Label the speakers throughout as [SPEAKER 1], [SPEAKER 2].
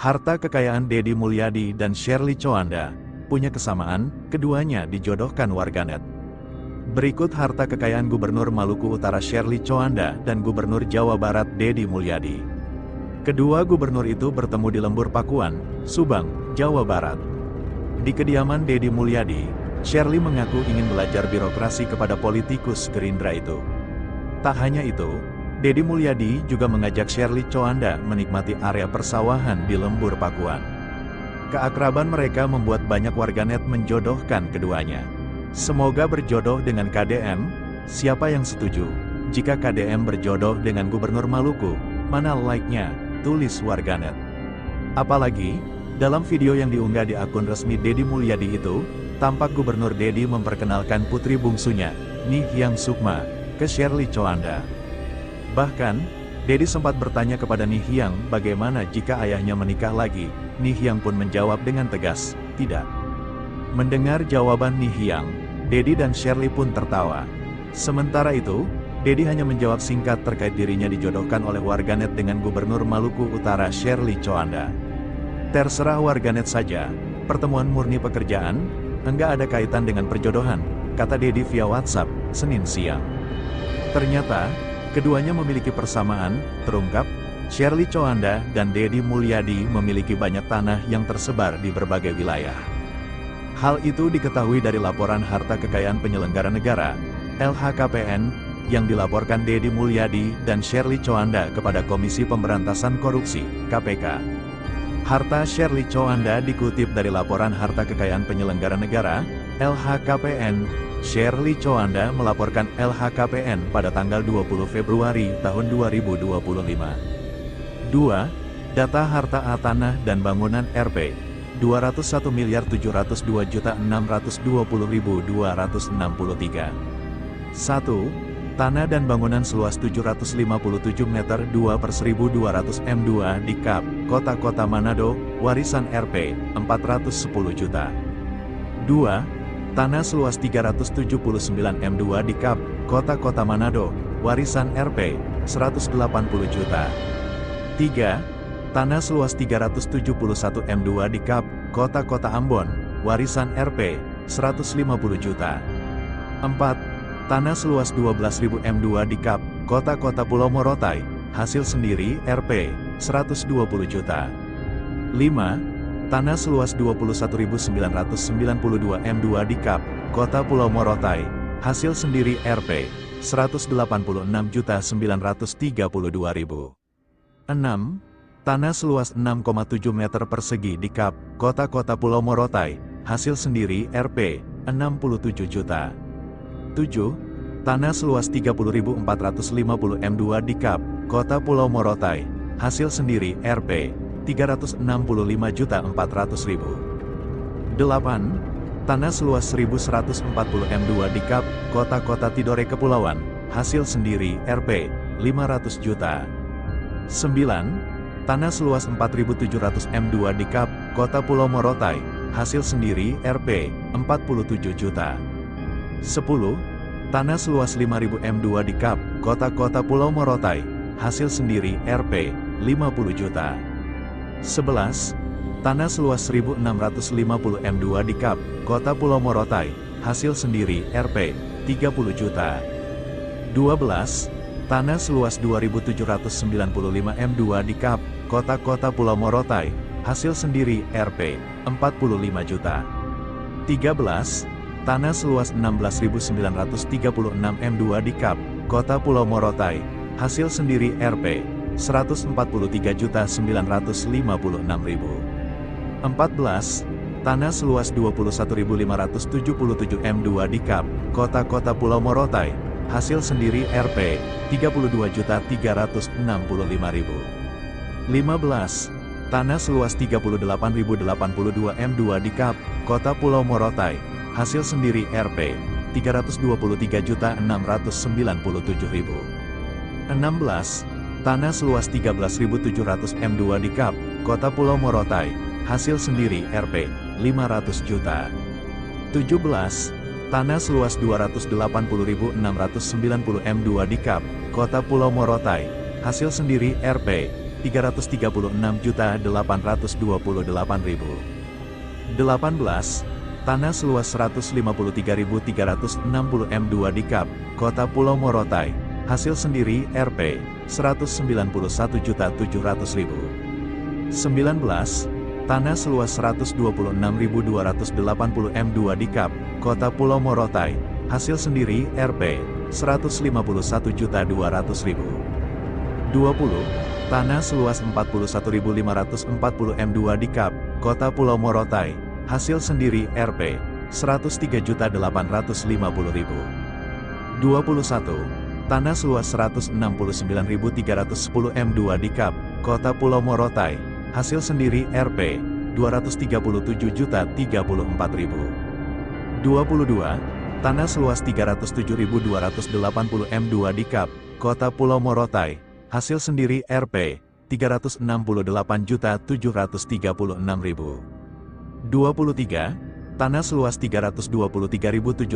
[SPEAKER 1] Harta kekayaan Deddy Mulyadi dan Sherly Coanda punya kesamaan, keduanya dijodohkan warganet. Berikut harta kekayaan Gubernur Maluku Utara Sherly Coanda dan Gubernur Jawa Barat Deddy Mulyadi. Kedua gubernur itu bertemu di Lembur Pakuan, Subang, Jawa Barat. Di kediaman Deddy Mulyadi, Sherly mengaku ingin belajar birokrasi kepada politikus Gerindra itu. Tak hanya itu, Deddy Mulyadi juga mengajak Sherly Coanda menikmati area persawahan di Lembur Pakuan. Keakraban mereka membuat banyak warganet menjodohkan keduanya. Semoga berjodoh dengan KDM, siapa yang setuju? Jika KDM berjodoh dengan Gubernur Maluku, mana like-nya? Tulis warganet. Apalagi, dalam video yang diunggah di akun resmi Deddy Mulyadi itu, tampak Gubernur Deddy memperkenalkan putri bungsunya, Nihyang Sukma, ke Sherly Coanda. Bahkan, Deddy sempat bertanya kepada Nihyang bagaimana jika ayahnya menikah lagi. Nihyang pun menjawab dengan tegas, tidak. Mendengar jawaban Nihyang, Deddy dan Sherly pun tertawa. Sementara itu, Deddy hanya menjawab singkat terkait dirinya dijodohkan oleh warganet dengan Gubernur Maluku Utara Sherly Coanda. Terserah warganet saja, pertemuan murni pekerjaan, enggak ada kaitan dengan perjodohan, kata Deddy via WhatsApp, Senin siang. Ternyata, keduanya memiliki persamaan, terungkap, Sherly Coanda dan Deddy Mulyadi memiliki banyak tanah yang tersebar di berbagai wilayah. Hal itu diketahui dari laporan harta kekayaan penyelenggara negara, LHKPN, yang dilaporkan Deddy Mulyadi dan Sherly Coanda kepada Komisi Pemberantasan Korupsi, KPK. Harta Sherly Coanda dikutip dari laporan harta kekayaan penyelenggara negara, LHKPN. Sherly Coanda melaporkan LHKPN pada tanggal 20 Februari tahun 2025. 2. Data harta tanah dan bangunan Rp. 201.702.620.263. 1. Tanah dan bangunan seluas 757 meter 2/1200 m2 di Kap, Kota Manado, warisan Rp. 410 juta. 2. Tanah seluas 379 m2 di Kap, Kota Manado, warisan Rp. 180 juta. 3. Tanah seluas 371 m2 di Kap, Kota Ambon, warisan Rp. 150 juta. 4. Tanah seluas 12.000 m2 di Kap, Kota Pulau Morotai, hasil sendiri Rp. 120 juta. 5. Tanah seluas 21.992 m2 di Kap, Kota Pulau Morotai, hasil sendiri Rp. 186.932.000. 6. Tanah seluas 6,7 meter persegi di Kap, Kota Pulau Morotai, hasil sendiri Rp. 67 juta. 7. Tanah seluas 30.450 m2 di Kap, Kota Pulau Morotai, hasil sendiri Rp. 365.400.000. 8. Tanah seluas 1.140 m2 di Kap, Kota Tidore Kepulauan, hasil sendiri Rp. 500 juta. 9. Tanah seluas 4.700 m2 di Kap, Kota Pulau Morotai, hasil sendiri Rp. 47 juta. 10. Tanah seluas 5.000 m2 di Kap, Kota Pulau Morotai, hasil sendiri Rp. 50 juta. 11. Tanah seluas 1.650 m2 di Kap, Kota Pulau Morotai, hasil sendiri Rp. 30 juta. 12. Tanah seluas 2.795 m2 di Kap, Kota Pulau Morotai, hasil sendiri Rp. 45 juta. 13. Tanah seluas 16.936 m2 di Kap, Kota Pulau Morotai, hasil sendiri Rp. 143.956.000. 14. Tanah seluas 21.577 m2 di Kap, Kota Pulau Morotai, hasil sendiri Rp. 32.365.000. 15. Tanah seluas 38.082 m2 di Kap, Kota Pulau Morotai, hasil sendiri Rp. 323.697.000. 16. Tanah seluas 13.700 m2 di Kap, Kota Pulau Morotai, hasil sendiri Rp. 500 juta. 17. Tanah seluas 280.690 m2 di Kap, Kota Pulau Morotai, hasil sendiri Rp. 336.828.000. 18. Tanah seluas 153.360 m2 di Kap, Kota Pulau Morotai, hasil sendiri Rp. 191.700.000. 19. Tanah seluas 126.280 m2 di Kap, Kota Pulau Morotai, hasil sendiri Rp. 151.200.000. 20. Tanah seluas 41.540 m2 di Kap, Kota Pulau Morotai, hasil sendiri Rp. 103.850.000. 21. Tanah seluas 169.310 m2 di Kap, Kota Pulau Morotai, hasil sendiri Rp. 237.034.000. 22. Tanah seluas 307.280 m2 di Kap, Kota Pulau Morotai, hasil sendiri Rp. 368.736.000. 23. Tanah seluas 323.780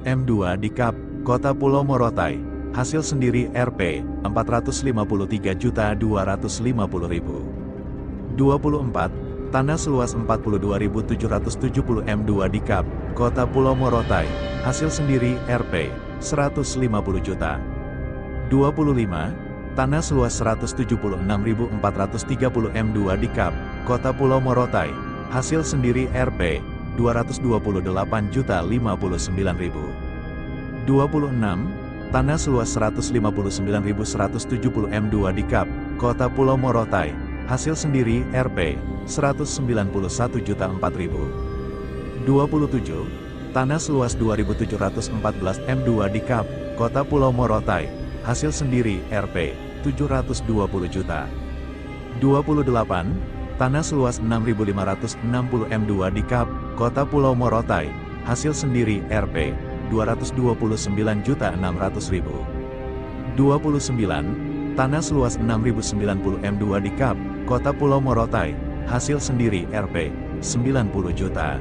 [SPEAKER 1] m2 di Kap, Kota Pulau Morotai, hasil sendiri Rp. 453.250.000. 24. Tanah seluas 42.770 m2 di Kap, Kota Pulau Morotai, hasil sendiri Rp. 150 juta. 25. Tanah seluas 176.430 m2 di Kap, Kota Pulau Morotai, hasil sendiri Rp. 228.059.000. 26. Tanah seluas 159.170 m2 di Kap, Kota Pulau Morotai, hasil sendiri Rp. 191.004.000. 27. Tanah seluas 2.714 m2 di Kap, Kota Pulau Morotai, hasil sendiri Rp. 720 juta. 28. Tanah seluas 6.560 m2 di Kap, Kota Pulau Morotai, hasil sendiri Rp. 229.600.000. 29. Tanah seluas 6.090 m2 di Kap, Kota Pulau Morotai, hasil sendiri Rp. 90 juta.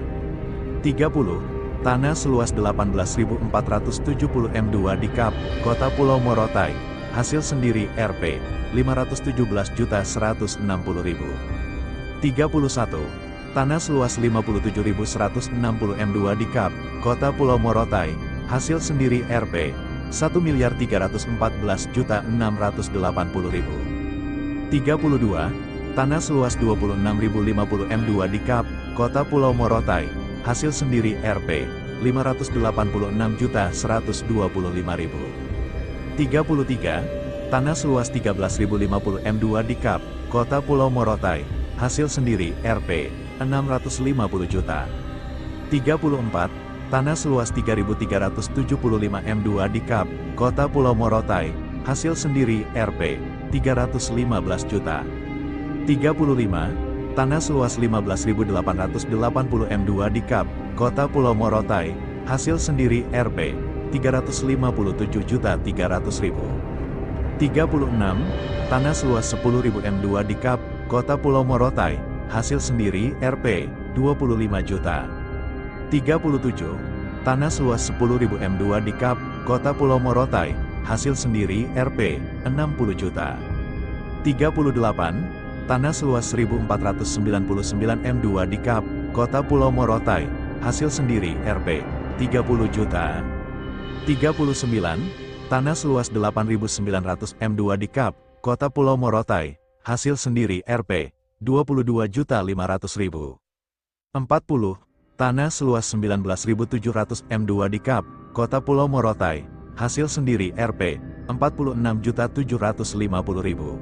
[SPEAKER 1] 30. Tanah seluas 18.470 m2 di Kap, Kota Pulau Morotai, hasil sendiri Rp. 517.160.000. 31. Tanah seluas 57.160 m2 di Kap, Kota Pulau Morotai, hasil sendiri Rp. 1.314.680.000. 32. Tanah seluas 26.050 m2 di Kap, Kota Pulau Morotai, hasil sendiri Rp. 586.125.000. 33. Tanah seluas 13.050 m2 di Kap, Kota Pulau Morotai, hasil sendiri Rp. 650 juta. 34. Tanah seluas 3.375 m2 di Kap, Kota Pulau Morotai, hasil sendiri Rp. 315 juta. 35. Tanah seluas 15.880 m2 di Kap, Kota Pulau Morotai, hasil sendiri Rp. 357.300.000. 36. Tanah seluas 10.000 m2 di Kap, Kota Pulau Morotai, hasil sendiri Rp. 25 juta. 37. Tanah seluas 10.000 m2 di Kap, Kota Pulau Morotai, hasil sendiri Rp. 60 juta. 38. Tanah seluas 1.499 m2 di Kap, Kota Pulau Morotai, hasil sendiri Rp. 30 juta. 39. Tanah seluas 8.900 m2 di Kap, Kota Pulau Morotai, hasil sendiri Rp. 22.500.000. 40. Tanah seluas 19.700 m2 di Kap, Kota Pulau Morotai, hasil sendiri Rp. 46.750.000.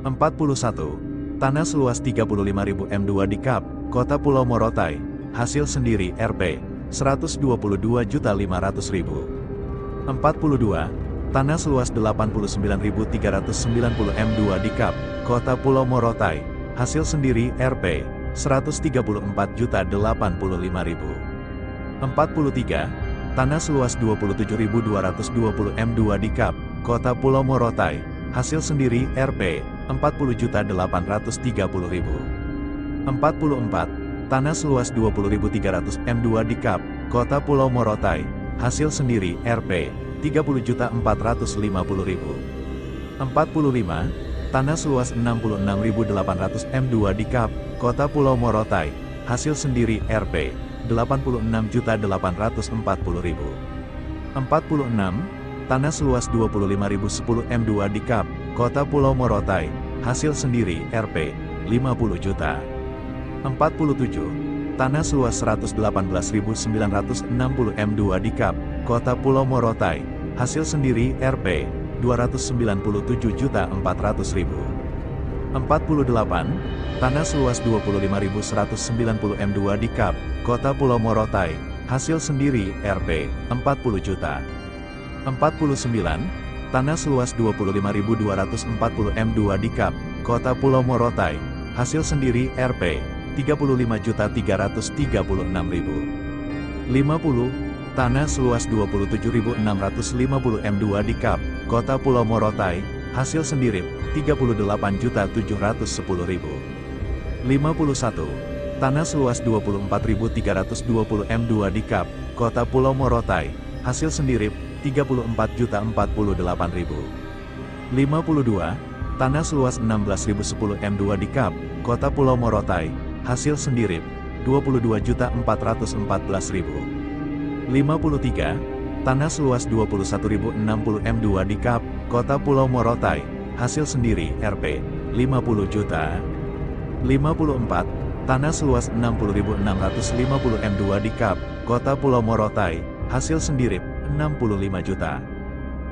[SPEAKER 1] 41. Tanah seluas 35.000 m2 di Kap, Kota Pulau Morotai, hasil sendiri Rp. 122.500.000. 42. Tanah seluas 89.390 m2 di Kap, Kota Pulau Morotai, hasil sendiri Rp. 134.085.000. 43. Tanah seluas 27.220 m2 di Kap, Kota Pulau Morotai, hasil sendiri Rp. 40.830.000. 44. Tanah seluas 20.300 m2 di Kap, Kota Pulau Morotai, hasil sendiri Rp. 30.450.000. 45. tanah seluas 66.800 M2 di Kap, Kota Pulau Morotai, hasil sendiri Rp. 86.840.000. 46. Tanah seluas 25.010 M2 di Kap, Kota Pulau Morotai, hasil sendiri Rp. 50 juta. 47. Tanah seluas 118.960 M2 di Kap, Kota Pulau Morotai, hasil sendiri Rp. 297.400.000. 48. Tanah seluas 25.190 M2 di Kap, Kota Pulau Morotai, hasil sendiri Rp. 40 juta. 49. Tanah seluas 25.240 M2 di Kap, Kota Pulau Morotai, hasil sendiri Rp. 35.336.000. 50. Tanah seluas 27.650 M2 di Kap, Kota Pulau Morotai, hasil sendiri, 38.710.000. 51. Tanah seluas 24.320 M2 di Kap, Kota Pulau Morotai, hasil sendiri, 34.048.000. 52. Tanah seluas 16.010 M2 di Kap, Kota Pulau Morotai, hasil sendiri, 22.414.000. 53. Tanah seluas 21.060 M2 di Kap, Kota Pulau Morotai, hasil sendiri Rp. 50 juta. 54. Tanah seluas 60.650 M2 di Kap, Kota Pulau Morotai, hasil sendiri 65 juta.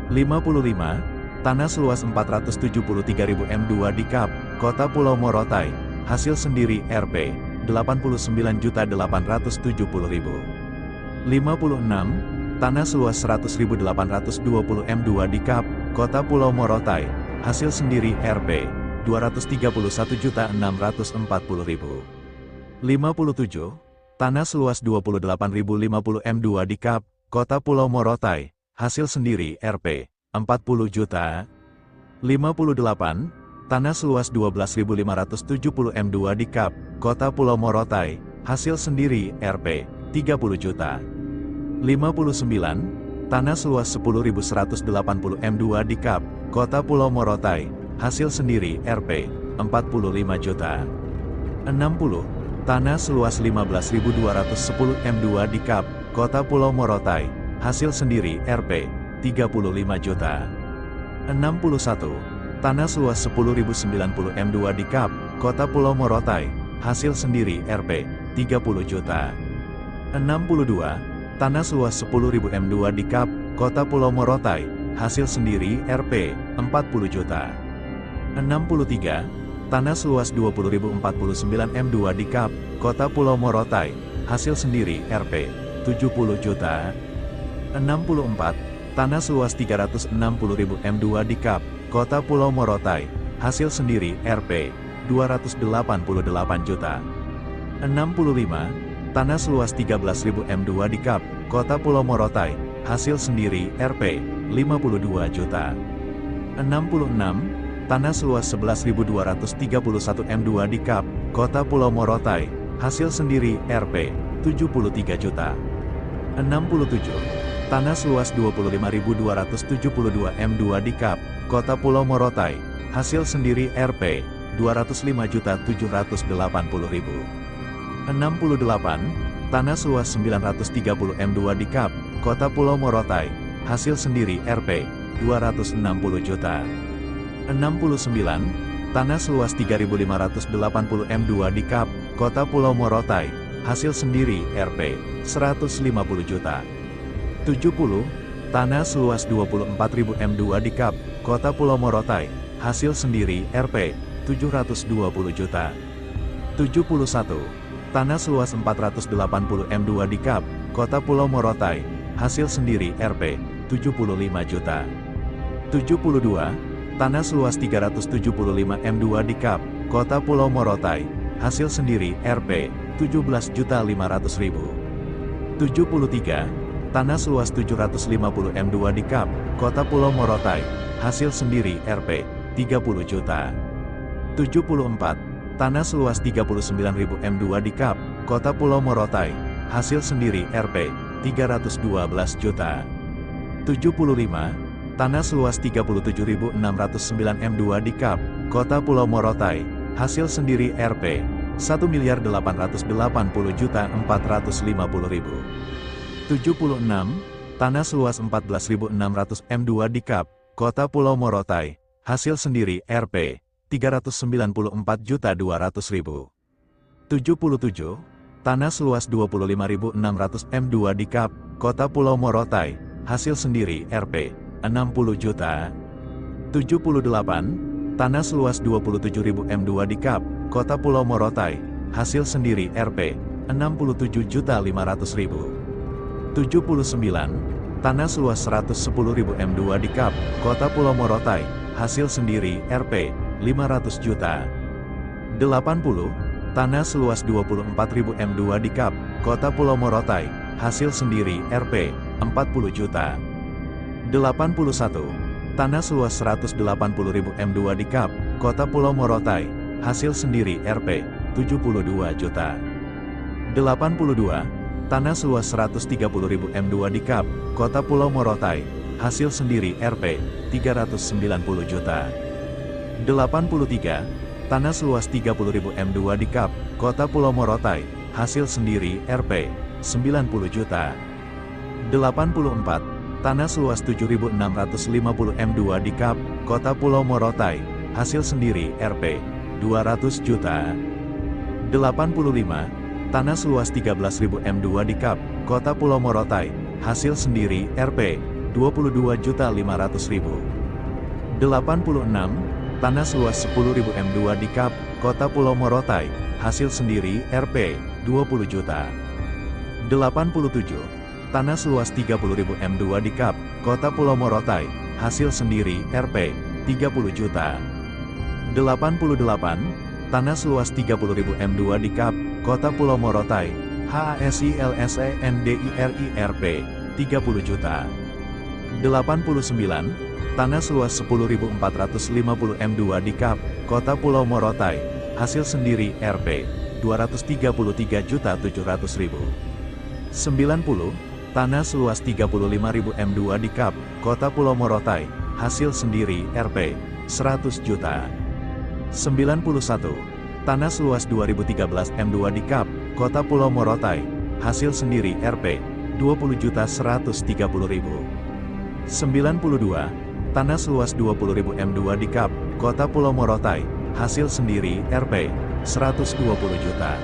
[SPEAKER 1] 55. Tanah seluas 473.000 M2 di Kap, Kota Pulau Morotai, hasil sendiri Rp. 89.870.000. 56. Tanah seluas 100.820 M2 di Kap, Kota Pulau Morotai, hasil sendiri Rp. 231.640.000. 57. Tanah seluas 28.050 M2 di Kap, Kota Pulau Morotai, hasil sendiri Rp. 40 juta. 58. Tanah seluas 12.570 M2 di Kap, Kota Pulau Morotai, hasil sendiri Rp. 30 juta. 59. Tanah seluas 10.180 M2 di Kap, Kota Pulau Morotai, hasil sendiri Rp. 45 juta. 60. Tanah seluas 15.210 M2 di Kap, Kota Pulau Morotai, hasil sendiri Rp. 35 juta. 61. Tanah seluas 10.090 M2 di Kap, Kota Pulau Morotai, hasil sendiri Rp. 30 juta. 62. Tanah seluas 10.000 M2 di Kap, Kota Pulau Morotai, hasil sendiri Rp. 40 juta. 63. Tanah seluas 20.049 M2 di Kap, Kota Pulau Morotai, hasil sendiri Rp. 70 juta. 64. Tanah seluas 360.000 M2 di Kap, Kota Pulau Morotai, hasil sendiri Rp. 288 juta. 65. Tanah seluas 13.000 M2 di Kap, Kota Pulau Morotai, hasil sendiri Rp. 52 juta. 66. Tanah seluas 11.231 M2 di Kap, Kota Pulau Morotai, hasil sendiri Rp. 73 juta. 67. Tanah seluas 25.272 M2 di Kap, Kota Pulau Morotai, hasil sendiri Rp. 205.780.000. 68. Tanah seluas 930 M2 di Kap, Kota Pulau Morotai, hasil sendiri Rp. 260 juta. 69. Tanah seluas 3.580 M2 di Kap, Kota Pulau Morotai, hasil sendiri Rp. 150 juta. 70. Tanah seluas 24.000 M2 di Kap, Kota Pulau Morotai, hasil sendiri Rp. 720 juta. 71. Tanah seluas 480 M2 di Kap, Kota Pulau Morotai, hasil sendiri Rp. 75 juta. 72. Tanah seluas 375 M2 di Kap, Kota Pulau Morotai, hasil sendiri Rp. 17.500.000. 73. Tanah seluas 750 M2 di Kap, Kota Pulau Morotai, hasil sendiri Rp. 30 juta. 74. Tanah seluas 39.000 M2 di Kap, Kota Pulau Morotai, hasil sendiri Rp. 312 juta. 75. Tanah seluas 37.609 M2 di Kap, Kota Pulau Morotai, hasil sendiri Rp. 1.880.450.000. 76. Tanah seluas 14.600 m2 di Kap, Kota Pulau Morotai, hasil sendiri Rp. 394.200.000. 77. Tanah seluas 25.600 m2 di Kap, Kota Pulau Morotai, hasil sendiri Rp. 60 juta. 78. Tanah seluas 27.000 m2 di Kap, Kota Pulau Morotai, hasil sendiri Rp. 67.500.000. 79. Tanah seluas 110.000 m2 di Kap, Kota Pulau Morotai, hasil sendiri Rp. 500 juta. 80. Tanah seluas 24.000 m2 di Kap, Kota Pulau Morotai, hasil sendiri Rp. 40 juta. 81. Tanah seluas 180.000 m2 di Kap, Kota Pulau Morotai, hasil sendiri Rp. 72 juta. 82. Tanah seluas 130.000 m2 di Kap, Kota Pulau Morotai, hasil sendiri Rp. 390 juta. 83. Tanah seluas 30.000 m2 di Kap, Kota Pulau Morotai, hasil sendiri Rp. 90 juta. 84. Tanah seluas 7.650 m2 di Kap, Kota Pulau Morotai, hasil sendiri Rp. 200 juta. 85. Tanah seluas 13.000 m2 di Kap, Kota Pulau Morotai, hasil sendiri Rp. 22.500.000. 86. Tanah seluas 10.000 m2 di Kap, Kota Pulau Morotai, hasil sendiri Rp. 20 juta. 87. Tanah seluas 30.000 m2 di Kap, Kota Pulau Morotai, hasil sendiri Rp. 30 juta. 88. Tanah seluas 30.000 m2 di Kap, Kota Pulau Morotai, HASILSENDIRIRP, 30 juta. 89. Tanah seluas 10.450 m2 di Kap, Kota Pulau Morotai, hasil sendiri Rp. 233.700.000. 90. Tanah seluas 35.000 m2 di Kap, Kota Pulau Morotai, hasil sendiri Rp. 100 juta. 91. Tanah seluas 2013 m2 di Kap, Kota Pulau Morotai, hasil sendiri Rp. 20.130.000. 92. Tanah seluas 20.000 m2 di Kap, Kota Pulau Morotai, hasil sendiri Rp. 120 juta.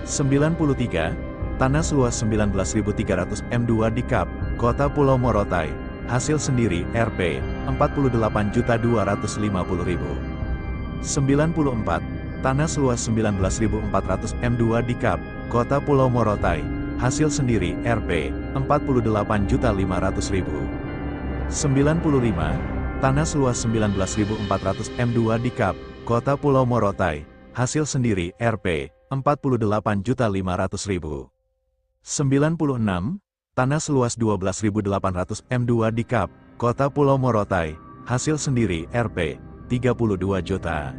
[SPEAKER 1] 93. Tanah seluas 19.300 m2 di Kap, Kota Pulau Morotai, hasil sendiri Rp. 48.250.000. 94. Tanah seluas 19.400 m2 di Kap, Kota Pulau Morotai, hasil sendiri Rp. 48.500.000. 95. Tanah seluas 19.400 m2 di Kap, Kota Pulau Morotai, hasil sendiri Rp. 48.500.000. 96. Tanah seluas 12.800 m2 di Kap, Kota Pulau Morotai, hasil sendiri Rp. 32 juta.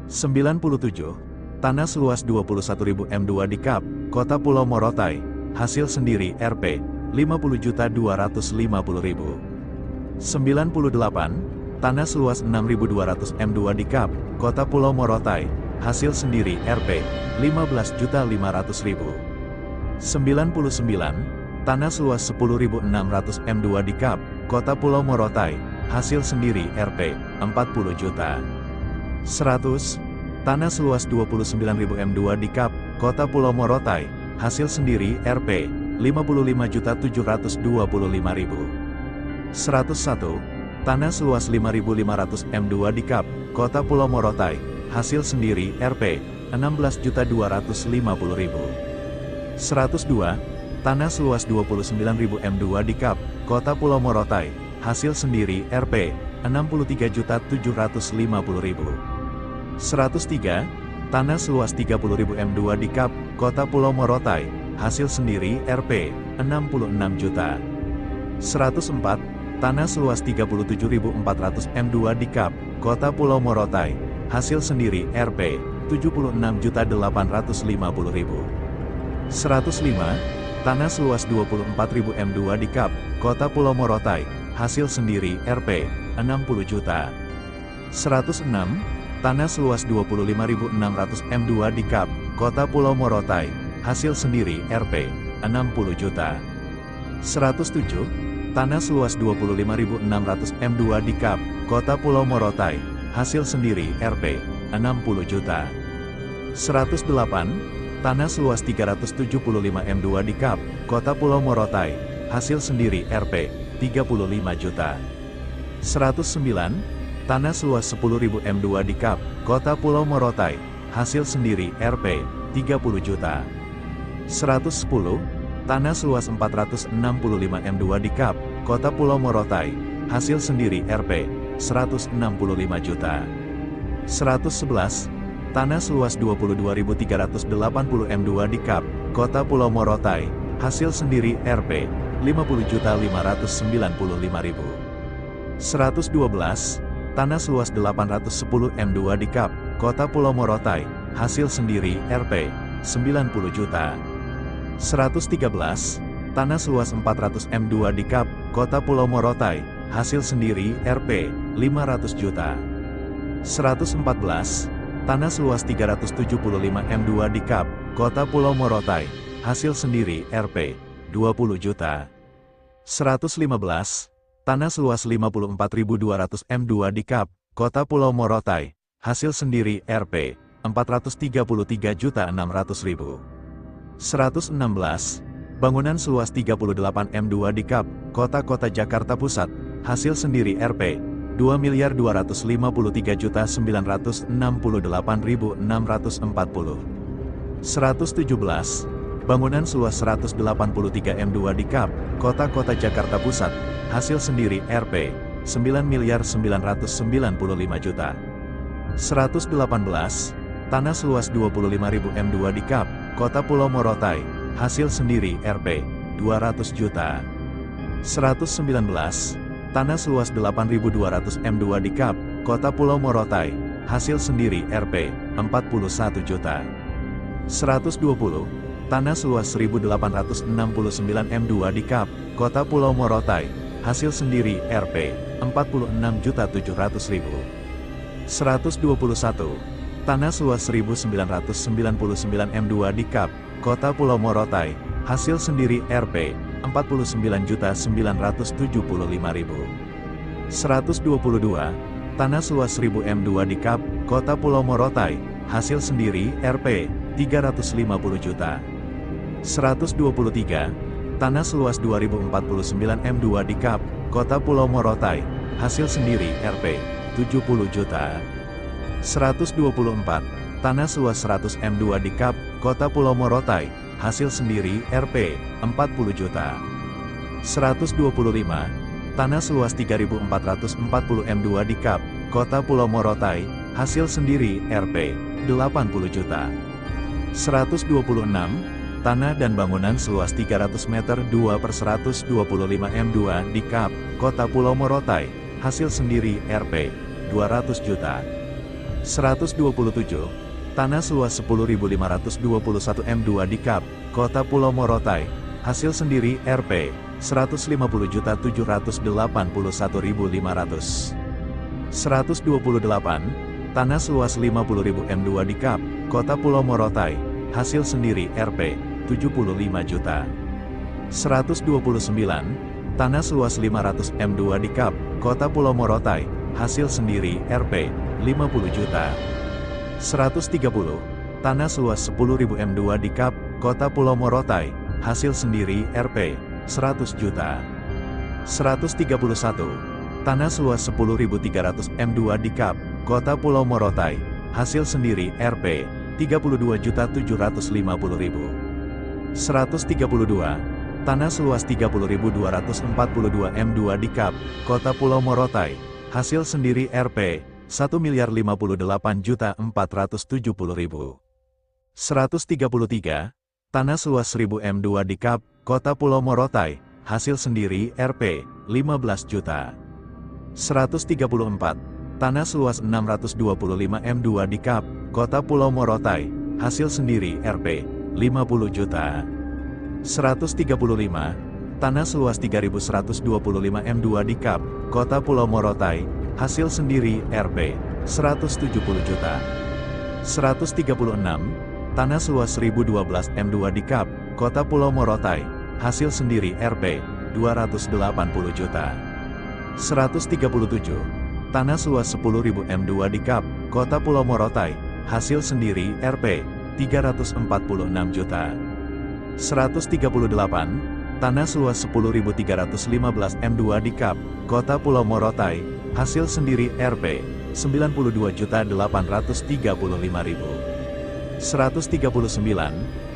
[SPEAKER 1] 97. Tanah seluas 21.000 m2 di Kap, Kota Pulau Morotai, hasil sendiri Rp. 50.250.000. 98. Tanah seluas 6.200 m2 di Kap, Kota Pulau Morotai, hasil sendiri Rp. 15.500.000. 99. Tanah seluas 10.600 m2 di Kap, Kota Pulau Morotai, hasil sendiri Rp. 40 juta. 100. Tanah seluas 29.000 m2 di Kap, Kota Pulau Morotai, hasil sendiri Rp. 55.725.000. 101. Tanah seluas 5.500 m2 di Kap, Kota Pulau Morotai, hasil sendiri Rp. 16.250.000. 102. Tanah seluas 29.000 m2 di Kap, Kota Pulau Morotai, hasil sendiri Rp. 63.750.000. 103. Tanah seluas 30.000 m2 di Kap, Kota Pulau Morotai, hasil sendiri Rp. 66 juta. 104. Tanah seluas 37.400 m2 di Kap, Kota Pulau Morotai, hasil sendiri Rp. 76.850.000. 105. Tanah seluas 24.000 m2 di Kap, Kota Pulau Morotai, hasil sendiri Rp. 60 juta. 106. tanah seluas 25.600 m2 di Kap, Kota Pulau Morotai, hasil sendiri Rp. 60 juta. 107, tanah seluas 25.600 m2 di Kap, Kota Pulau Morotai, hasil sendiri Rp. 60 juta. 108, tanah seluas 375 m2 di Kap, Kota Pulau Morotai, hasil sendiri Rp. 35 juta. 109, tanah seluas 10.000 m2 di Kap, Kota Pulau Morotai, hasil sendiri Rp. 30 juta. 110, tanah seluas 465 m2 di Kap, Kota Pulau Morotai, hasil sendiri Rp. 165 juta. 111, tanah seluas 22.380 m2 di Kap, Kota Pulau Morotai, hasil sendiri Rp. 50.595.000. 112, tanah seluas 810 m2 di Kap, Kota Pulau Morotai, hasil sendiri Rp. 90 juta. 113, tanah seluas 400 m2 di Kap, Kota Pulau Morotai, hasil sendiri Rp. 500 juta. 114, tanah seluas 375 m2 di Kap, Kota Pulau Morotai, hasil sendiri Rp. 20 juta. 115, tanah seluas 54.200 m2 di Kap, Kota Pulau Morotai, hasil sendiri Rp. 433.600.000. 116, bangunan seluas 38 m2 di Kap, Kota Jakarta Pusat, hasil sendiri Rp. 2.253.968.640. 117, bangunan seluas 183 m2 di Kap, Kota Jakarta Pusat, hasil sendiri Rp. 9.995.000. 118, tanah seluas 25.000 m2 di Kap, Kota Pulau Morotai, hasil sendiri Rp. 200 juta. 119, tanah seluas 8.200 m2 di Kap, Kota Pulau Morotai, hasil sendiri Rp. 41 juta. 120, tanah seluas 1.869 m2 di Kap, Kota Pulau Morotai, hasil sendiri Rp. 46.700.000. 121, tanah seluas 1.999 m2 di Kap, Kota Pulau Morotai, hasil sendiri Rp. 49.975.000. 122, tanah seluas 1.000 m2 di Kap, Kota Pulau Morotai, hasil sendiri Rp. 350 juta. 123, tanah seluas 2.049 m2 di Kap, Kota Pulau Morotai, hasil sendiri Rp. 70 juta. 124, tanah seluas 100 m2 di Kap, Kota Pulau Morotai, hasil sendiri Rp. 40 juta. 125, tanah seluas 3.440 m2 di Kap, Kota Pulau Morotai, hasil sendiri Rp. 80 juta. 126, tanah dan bangunan seluas 300 meter 2/125 m2 di Kap, Kota Pulau Morotai, hasil sendiri Rp. 200 juta. 127, tanah seluas 10.521 m2 di Kap, Kota Pulau Morotai, hasil sendiri Rp. 150.781.500. 128, tanah seluas 50.000 m2 di Kap, Kota Pulau Morotai, hasil sendiri Rp. 75 juta. 129, tanah seluas 500 m2 di Kap, Kota Pulau Morotai, hasil sendiri Rp. 50 juta. 130, tanah seluas 10.000 m2 di Kap, Kota Pulau Morotai, hasil sendiri Rp. 100 juta. 131, tanah seluas 10.300 m2 di Kap, Kota Pulau Morotai, hasil sendiri Rp. 32.750.000. 132, tanah seluas 30.242 m2 di Kap, Kota Pulau Morotai, hasil sendiri Rp. 1.058.470.000. 133, tanah seluas 1.000 m2 di Kap, Kota Pulau Morotai, hasil sendiri Rp. 15 juta. 134, tanah seluas 625 m2 di Kap, Kota Pulau Morotai, hasil sendiri Rp. 50 juta. 135, tanah seluas 3.125 m2 di Kap, Kota Pulau Morotai, hasil sendiri Rp. 170 juta. 136, tanah seluas 1012 m2 di Kap, Kota Pulau Morotai, hasil sendiri Rp. 280 juta. 137, tanah seluas 10.000 m2 di Kap, Kota Pulau Morotai, hasil sendiri Rp. 346 juta. 138, tanah seluas 10.315 m2 di Kap, Kota Pulau Morotai, hasil sendiri Rp. 92.835.000. 139,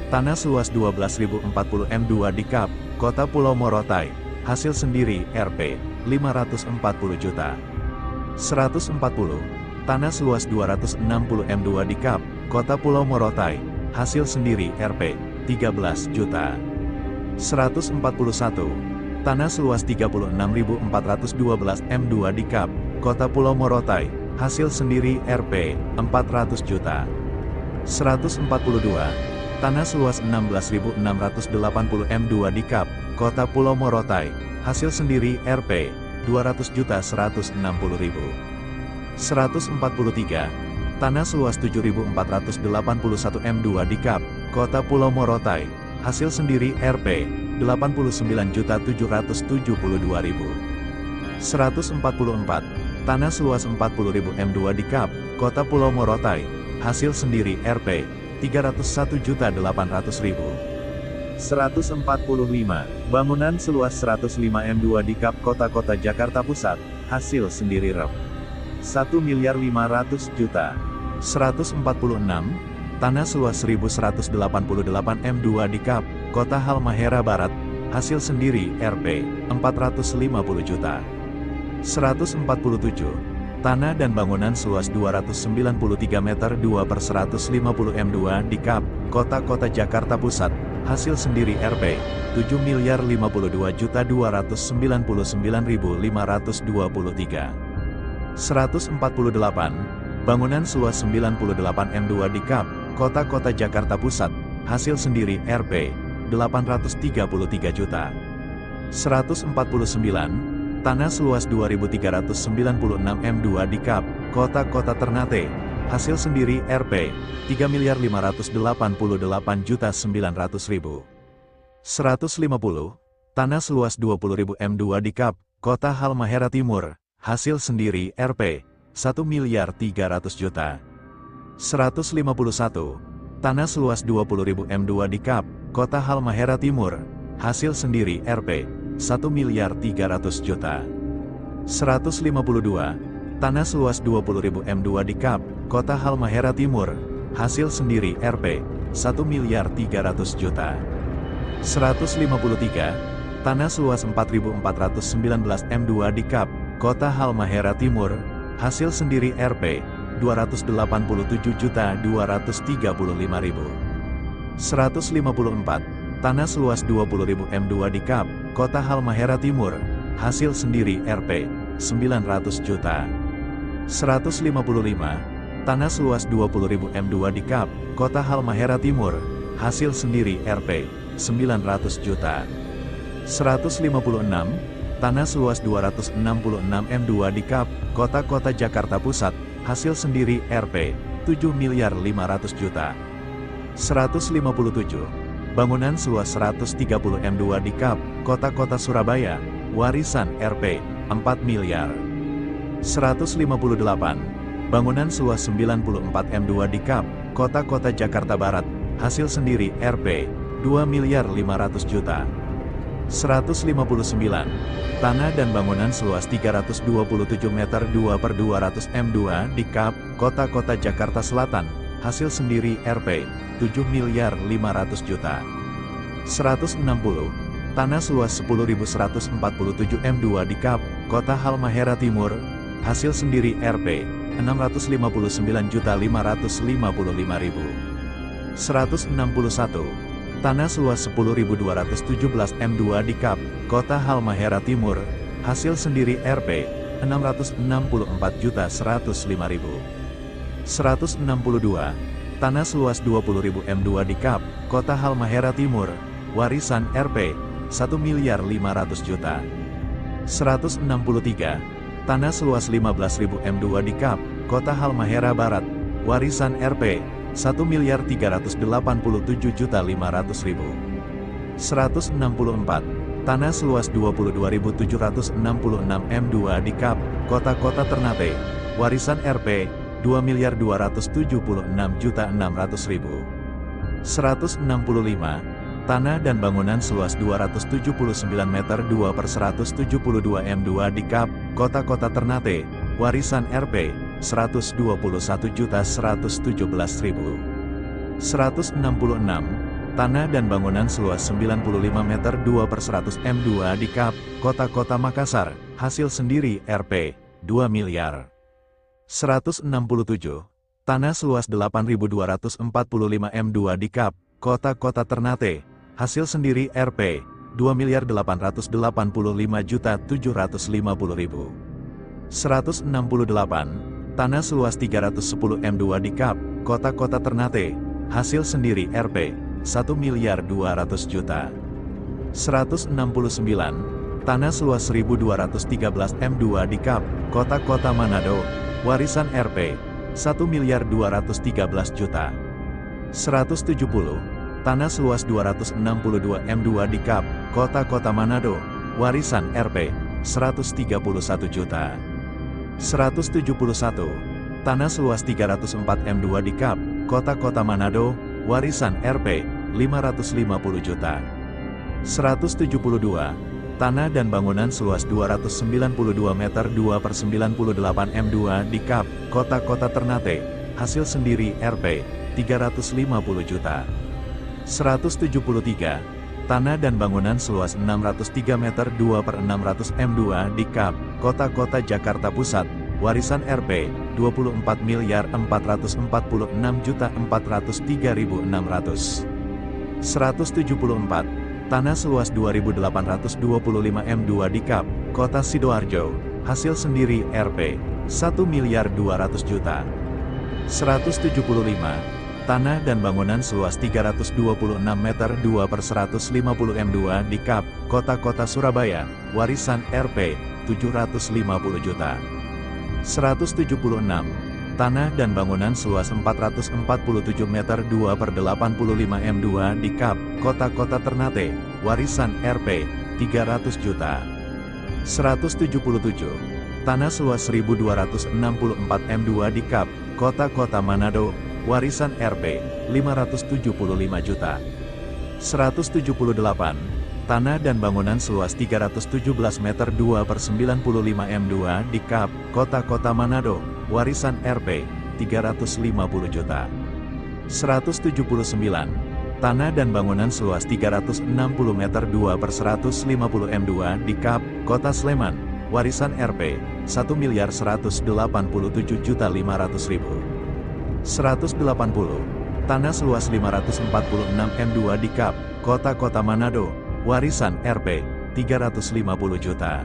[SPEAKER 1] tanah seluas 12.040 m2 di Kap, Kota Pulau Morotai, hasil sendiri Rp. 540 juta. 140, tanah seluas 260 m2 di Kap, Kota Pulau Morotai, hasil sendiri Rp. 13 juta. 141, tanah seluas 36.412 m2 di Kap, Kota Pulau Morotai, hasil sendiri Rp. 400 juta. 142, tanah seluas 16.680 m2 di Kap, Kota Pulau Morotai, hasil sendiri Rp. 200.160.000. 143, tanah seluas 7.481 m2 di Kap, Kota Pulau Morotai, hasil sendiri Rp. 89.772.000. 144, tanah seluas 40.000 m2 di Kap, Kota Pulau Morotai, hasil sendiri Rp. 301.800.000. 145, bangunan seluas 105 m2 di Kap Kota-Kota Jakarta Pusat, hasil sendiri Rp. 1.500.000.000. 146, tanah seluas 1.188 m2 di Kap, Kota Halmahera Barat, hasil sendiri Rp. 450 juta. 147, tanah dan bangunan seluas 293 meter 2/150 m2 di Kap, Kota-Kota Jakarta Pusat, hasil sendiri Rp. 7.052.299.523. 148, bangunan seluas 98 m2 di Kap, Kota-Kota Jakarta Pusat, hasil sendiri Rp. 833 juta. 149, tanah seluas 2.396 m2 di Kap, Kota-Kota Ternate, hasil sendiri Rp. 3.588.900.000. 150, tanah seluas 20.000 m2 di Kap, Kota Halmahera Timur, hasil sendiri Rp. 1.300.000 juta. 151, tanah seluas 20.000 m2 di Kap, Kota Halmahera Timur, hasil sendiri Rp. 1.300.000 juta. 152, tanah seluas 20.000 m2 di Kap, Kota Halmahera Timur, hasil sendiri Rp. 1.300.000 juta. 153, tanah seluas 4.419 m2 di Kap, Kota Halmahera Timur, hasil sendiri Rp. 287.235.000. 154, tanah seluas 20.000 m2 di Kap, Kota Halmahera Timur, hasil sendiri Rp. 900 juta. 155, tanah seluas 20.000 m2 di Kap, Kota Halmahera Timur, hasil sendiri Rp. 900 juta. 156, tanah seluas 266 m2 di Kap, Kota-Kota Jakarta Pusat, hasil sendiri Rp. 7.500.000 juta. 157, bangunan seluas 130 m2 di Kap, Kota-Kota Surabaya, warisan Rp. 4 miliar. 158, bangunan seluas 94 m2 di Kap, Kota-Kota Jakarta Barat, hasil sendiri Rp. 2.500.000 juta. 159, tanah dan bangunan seluas 327 meter 2/200 m2 di Kap, Kota-Kota Jakarta Selatan, hasil sendiri Rp. 7.500.000 juta. 160, tanah seluas 10.147 m2 di Kap, Kota Halmahera Timur, hasil sendiri Rp. 659.555.000. 161, tanah seluas 10.217 m2 di Kap, Kota Halmahera Timur, hasil sendiri Rp. 664.105.000. 162, tanah seluas 20.000 m2 di Kap, Kota Halmahera Timur, warisan Rp. 1.500.000 juta. 163, tanah seluas 15.000 m2 di Kap, Kota Halmahera Barat, warisan RP, 1.387.500.000. 164. Tanah seluas 22.766 m2 di Kap, Kota-Kota Ternate, warisan RP, 2.276.600.000. 165. Tanah dan bangunan seluas 279 meter 2/172 m2 di Kap, Kota-Kota Ternate, warisan RP, 121.117.000. 166. Tanah dan bangunan seluas 95 meter 2/100 m2 di Kap, Kota-Kota Makassar, hasil sendiri RP, 2 miliar. 167. Tanah seluas 8.245 m2 di Kap, Kota-Kota Ternate, hasil sendiri RP, 2.885.750.000. 168. Tanah seluas 310 m2 di Kap, Kota-Kota Ternate, hasil sendiri RP, 1.200.000.000. 169. Tanah seluas 1.213 m2 di Kap, Kota-Kota Manado, warisan RP, 1.213.000.000. 170. Tanah seluas 262 m2 di Kap, Kota-Kota Manado, warisan RP, 131 juta. 171. Tanah seluas 304 m2 di Kap, Kota-Kota Manado, warisan RP, 550 juta. 172. Tanah dan bangunan seluas 292 meter 2/98 m2 di Kap, Kota-Kota Ternate, hasil sendiri RP, 350 juta. 173. Tanah dan bangunan seluas 603 meter 2/600 m2 di Kap, Kota-Kota Jakarta Pusat, warisan RP, 24.446.403.600. 174. Tanah seluas 2.825 m2 di Kap, Kota Sidoarjo, hasil sendiri RP, 1.200.000.000. 175. Tanah dan bangunan seluas 326 meter 2/150 m2 di Kap, Kota-Kota Surabaya, warisan RP, 750 juta. 176. Tanah dan bangunan seluas 447 meter 2/85 m2 di Kap, Kota-Kota Ternate, warisan RP, 300 juta. 177. Tanah seluas 1.264 m2 di Kap, Kota-Kota Manado, warisan RP, 575 juta. 178. Tanah dan bangunan seluas 317 meter 2/95 m2 di Kap, Kota-Kota Manado, warisan RP, 350 juta. 179. Tanah dan bangunan seluas 360 meter 2/150 m2 di Kap, Kota Sleman, warisan RP, 1.187.500.000. 180. Tanah seluas 546 m2 di Kap, Kota-Kota Manado, warisan RP, 350 juta.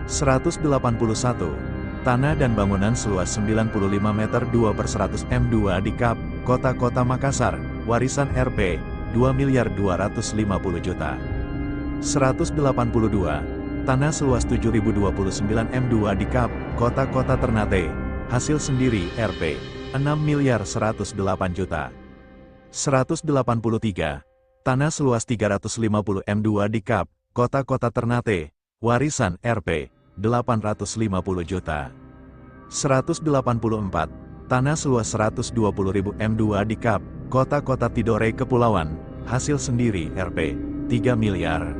[SPEAKER 1] 181. Tanah dan bangunan seluas 95 meter 2/100 m2 di Kap, Kota-Kota Makassar, warisan RP, 2.250.000.000. 182. Tanah seluas 7.029 m2 di Kap, Kota-Kota Ternate, hasil sendiri RP, 6.108.000.000. 183. Tanah seluas 350 m2 di Kap, Kota-Kota Ternate, warisan RP, 850 juta. 184. Tanah seluas 120.000 m2 di Kap, Kota-Kota Tidore Kepulauan, hasil sendiri RP, 3 miliar.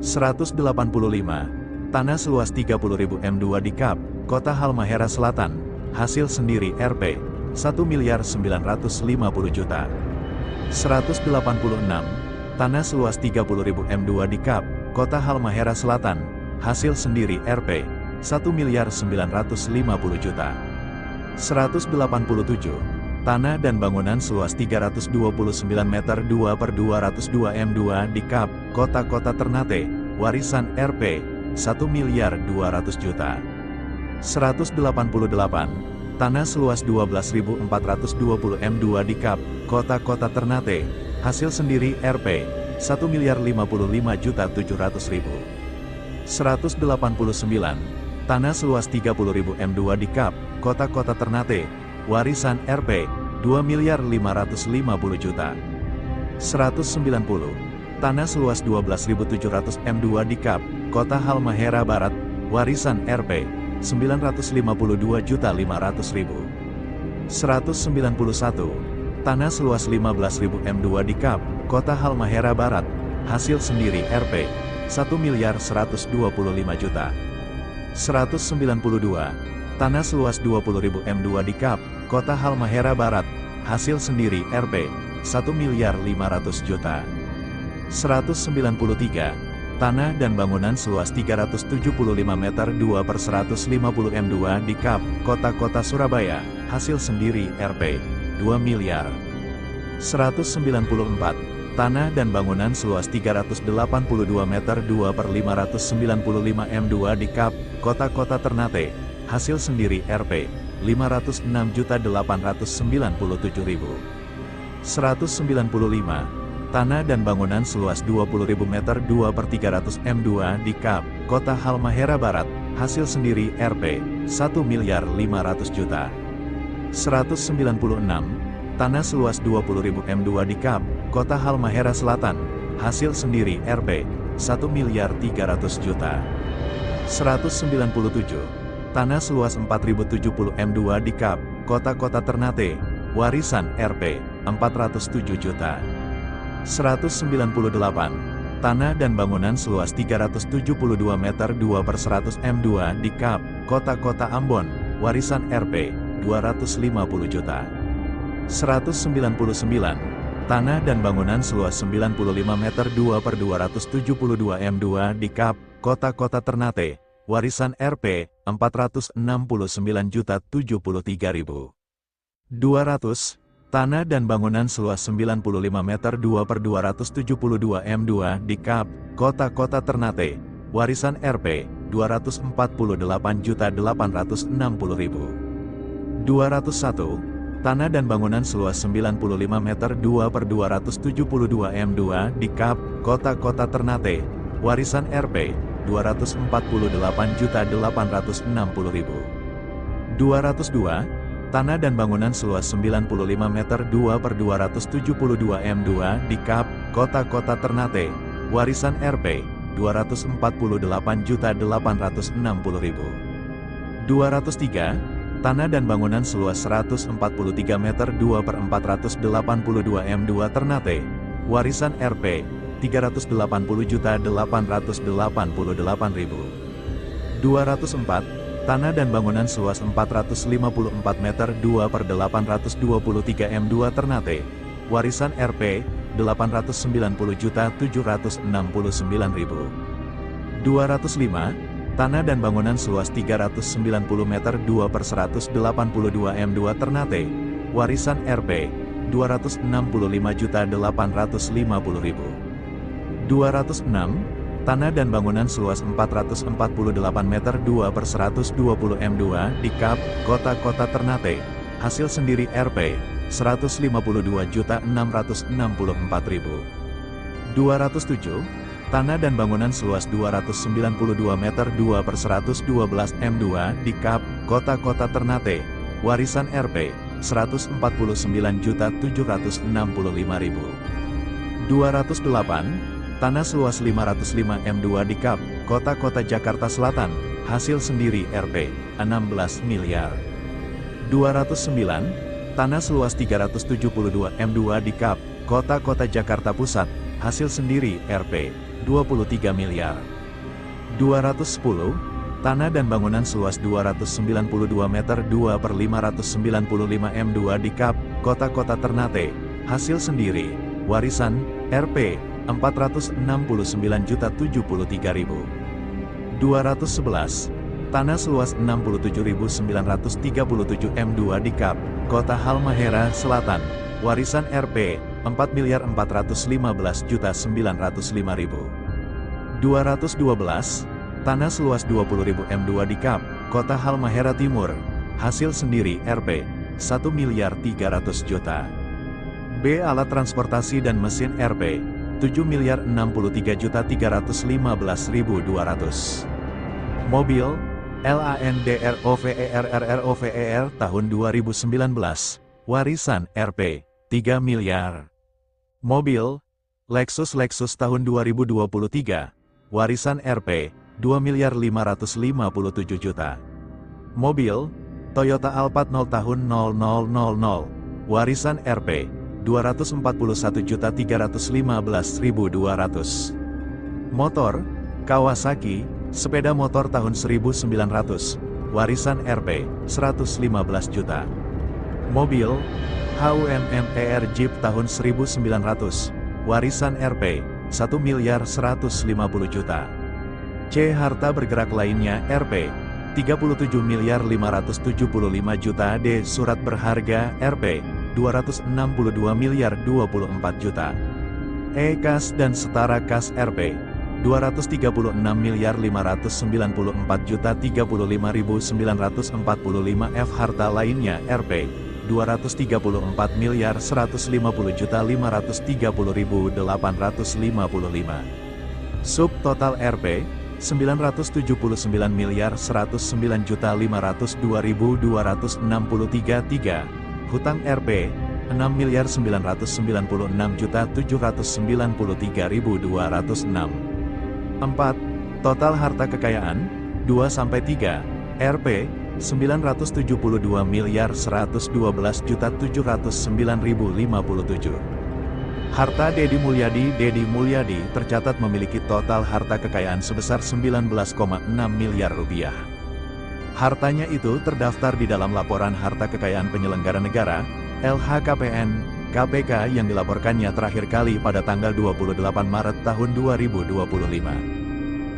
[SPEAKER 1] 185. Tanah seluas 30.000 m2 di Kap, Kota Halmahera Selatan, hasil sendiri RP, 1.950 juta. 186. Tanah seluas 30.000 m2 di Kap, Kota Halmahera Selatan, hasil sendiri RP, 1.950 juta. 187. Tanah dan bangunan seluas 329 meter 2/202 m2 di Kap, Kota-Kota Ternate, warisan RP, 1.200 juta. 188. Tanah seluas 12.420 m2 di Kap, Kota-Kota Ternate, hasil sendiri RP, 1.055.700.000. 189. Tanah seluas 30.000 M2 di Kap, Kota-Kota Ternate, warisan Rp, 2.550 juta. 190. Tanah seluas 12.700 M2 di Kap, Kota Halmahera Barat, warisan Rp, 952.500.000. 191. Tanah seluas 15.000 M2 di Kap, Kota Halmahera Barat, hasil sendiri Rp, 1.125 juta. 192. Tanah seluas 20.000 M2 di Kap, Kota Halmahera Barat, hasil sendiri Rp, 1.500 juta. 193. Tanah dan bangunan seluas 375 meter 2/150 M2 di Kap, Kota-Kota Surabaya, hasil sendiri Rp, 2 miliar. 194. Tanah dan bangunan seluas 382 meter 2/595 M2 di Kap, Kota-Kota Ternate, hasil sendiri Rp, 506.897.000. 195. Tanah dan bangunan seluas 20.000 meter 2/300 M2 di Kap, Kota Halmahera Barat, hasil sendiri Rp, 1.500.000 juta. 196. Tanah seluas 20.000 M2 di Kap, Kota Halmahera Selatan, hasil sendiri Rp, 1.300.000 juta. 197. Tanah seluas 4.070 M2 di Kap, Kota-Kota Ternate, warisan Rp, 407 juta. 198. Tanah dan bangunan seluas 372 meter 2/100 M2 di Kap, Kota-Kota Ambon, warisan Rp, 250 juta. 199. Tanah dan bangunan seluas 95 meter 2/272 M2 di Kap, Kota-Kota Ternate, warisan Rp, 469.073.000. 200. Tanah dan bangunan seluas 95 meter 2/272 M2 di Kap, Kota-Kota Ternate, warisan Rp, 248.860.000. 201. Tanah dan bangunan seluas 95 meter 2/272 M2 di Kap, Kota-Kota Ternate, warisan Rp, 248.860.000. 202. Tanah dan bangunan seluas 95 meter 2/272 M2 di Kap, Kota-Kota Ternate, warisan Rp, 248.860.000. 203. Tanah dan bangunan seluas 143 meter 2/482 M2 Ternate, warisan Rp, 380.888.000. 204. Tanah dan bangunan seluas 454 meter 2/823 M2 Ternate, warisan Rp, 890.769.000. 205. Tanah dan bangunan seluas 390 meter 2/182 M2 Ternate, warisan Rp, 265.850.000. 206. Tanah dan bangunan seluas 448 meter 2/120 M2 di Kap, Kota-Kota Ternate, hasil sendiri Rp, 152.664.000. 207. Tanah dan bangunan seluas 292 meter 2/112 M2 di Kap, Kota-Kota Ternate, warisan Rp, 149.765.000. 208. Tanah seluas 505 M2 di Kap, Kota-Kota Jakarta Selatan, hasil sendiri Rp, 16 miliar. 209. Tanah seluas 372 M2 di Kap, Kota-Kota Jakarta Pusat, hasil sendiri Rp, 23 miliar. 210. Tanah dan bangunan seluas 292 meter 2/595 M2 di Kap, Kota-Kota Ternate, hasil sendiri, warisan, Rp, 469.073.000. 211. Tanah seluas 67.937 M2 di Kap, Kota Halmahera Selatan, warisan Rp, 4.415.905.000. 212. Tanah seluas 20.000 M2 di Kap, Kota Halmahera Timur, hasil sendiri Rp, 1.300.000.000. B. Alat transportasi dan mesin Rp, 7.063.315.200. Mobil, LANDROVERRROVER tahun 2019, warisan Rp. 3 miliar. Mobil, Lexus tahun 2023, warisan Rp. 2.557 juta. Mobil, Toyota Alphard 0 tahun 0000, warisan Rp. 241.315.200. Motor, Kawasaki, sepeda motor tahun 1900, warisan Rp. 115 juta. Mobil, HUMMER Jeep tahun 1900, warisan Rp. 1.150 juta. C. Harta bergerak lainnya Rp. 37.575 juta. D. Surat berharga Rp. 262.024 juta. E. Kas dan setara kas Rp. 236.594 juta 35.945. F. Harta lainnya Rp. 234.150 juta 530.855. Subtotal Rp. 979.109 juta 502.263. Hutang Rp. 6.996 juta 793.206. 4. Total harta kekayaan 2-3 Rp. 972.112 juta 709.057. Harta Deddy Mulyadi tercatat memiliki total harta kekayaan sebesar 19,6 miliar rupiah. Hartanya itu terdaftar di dalam laporan harta kekayaan penyelenggara negara, LHKPN, KPK yang dilaporkannya terakhir kali pada tanggal 28 Maret tahun 2025.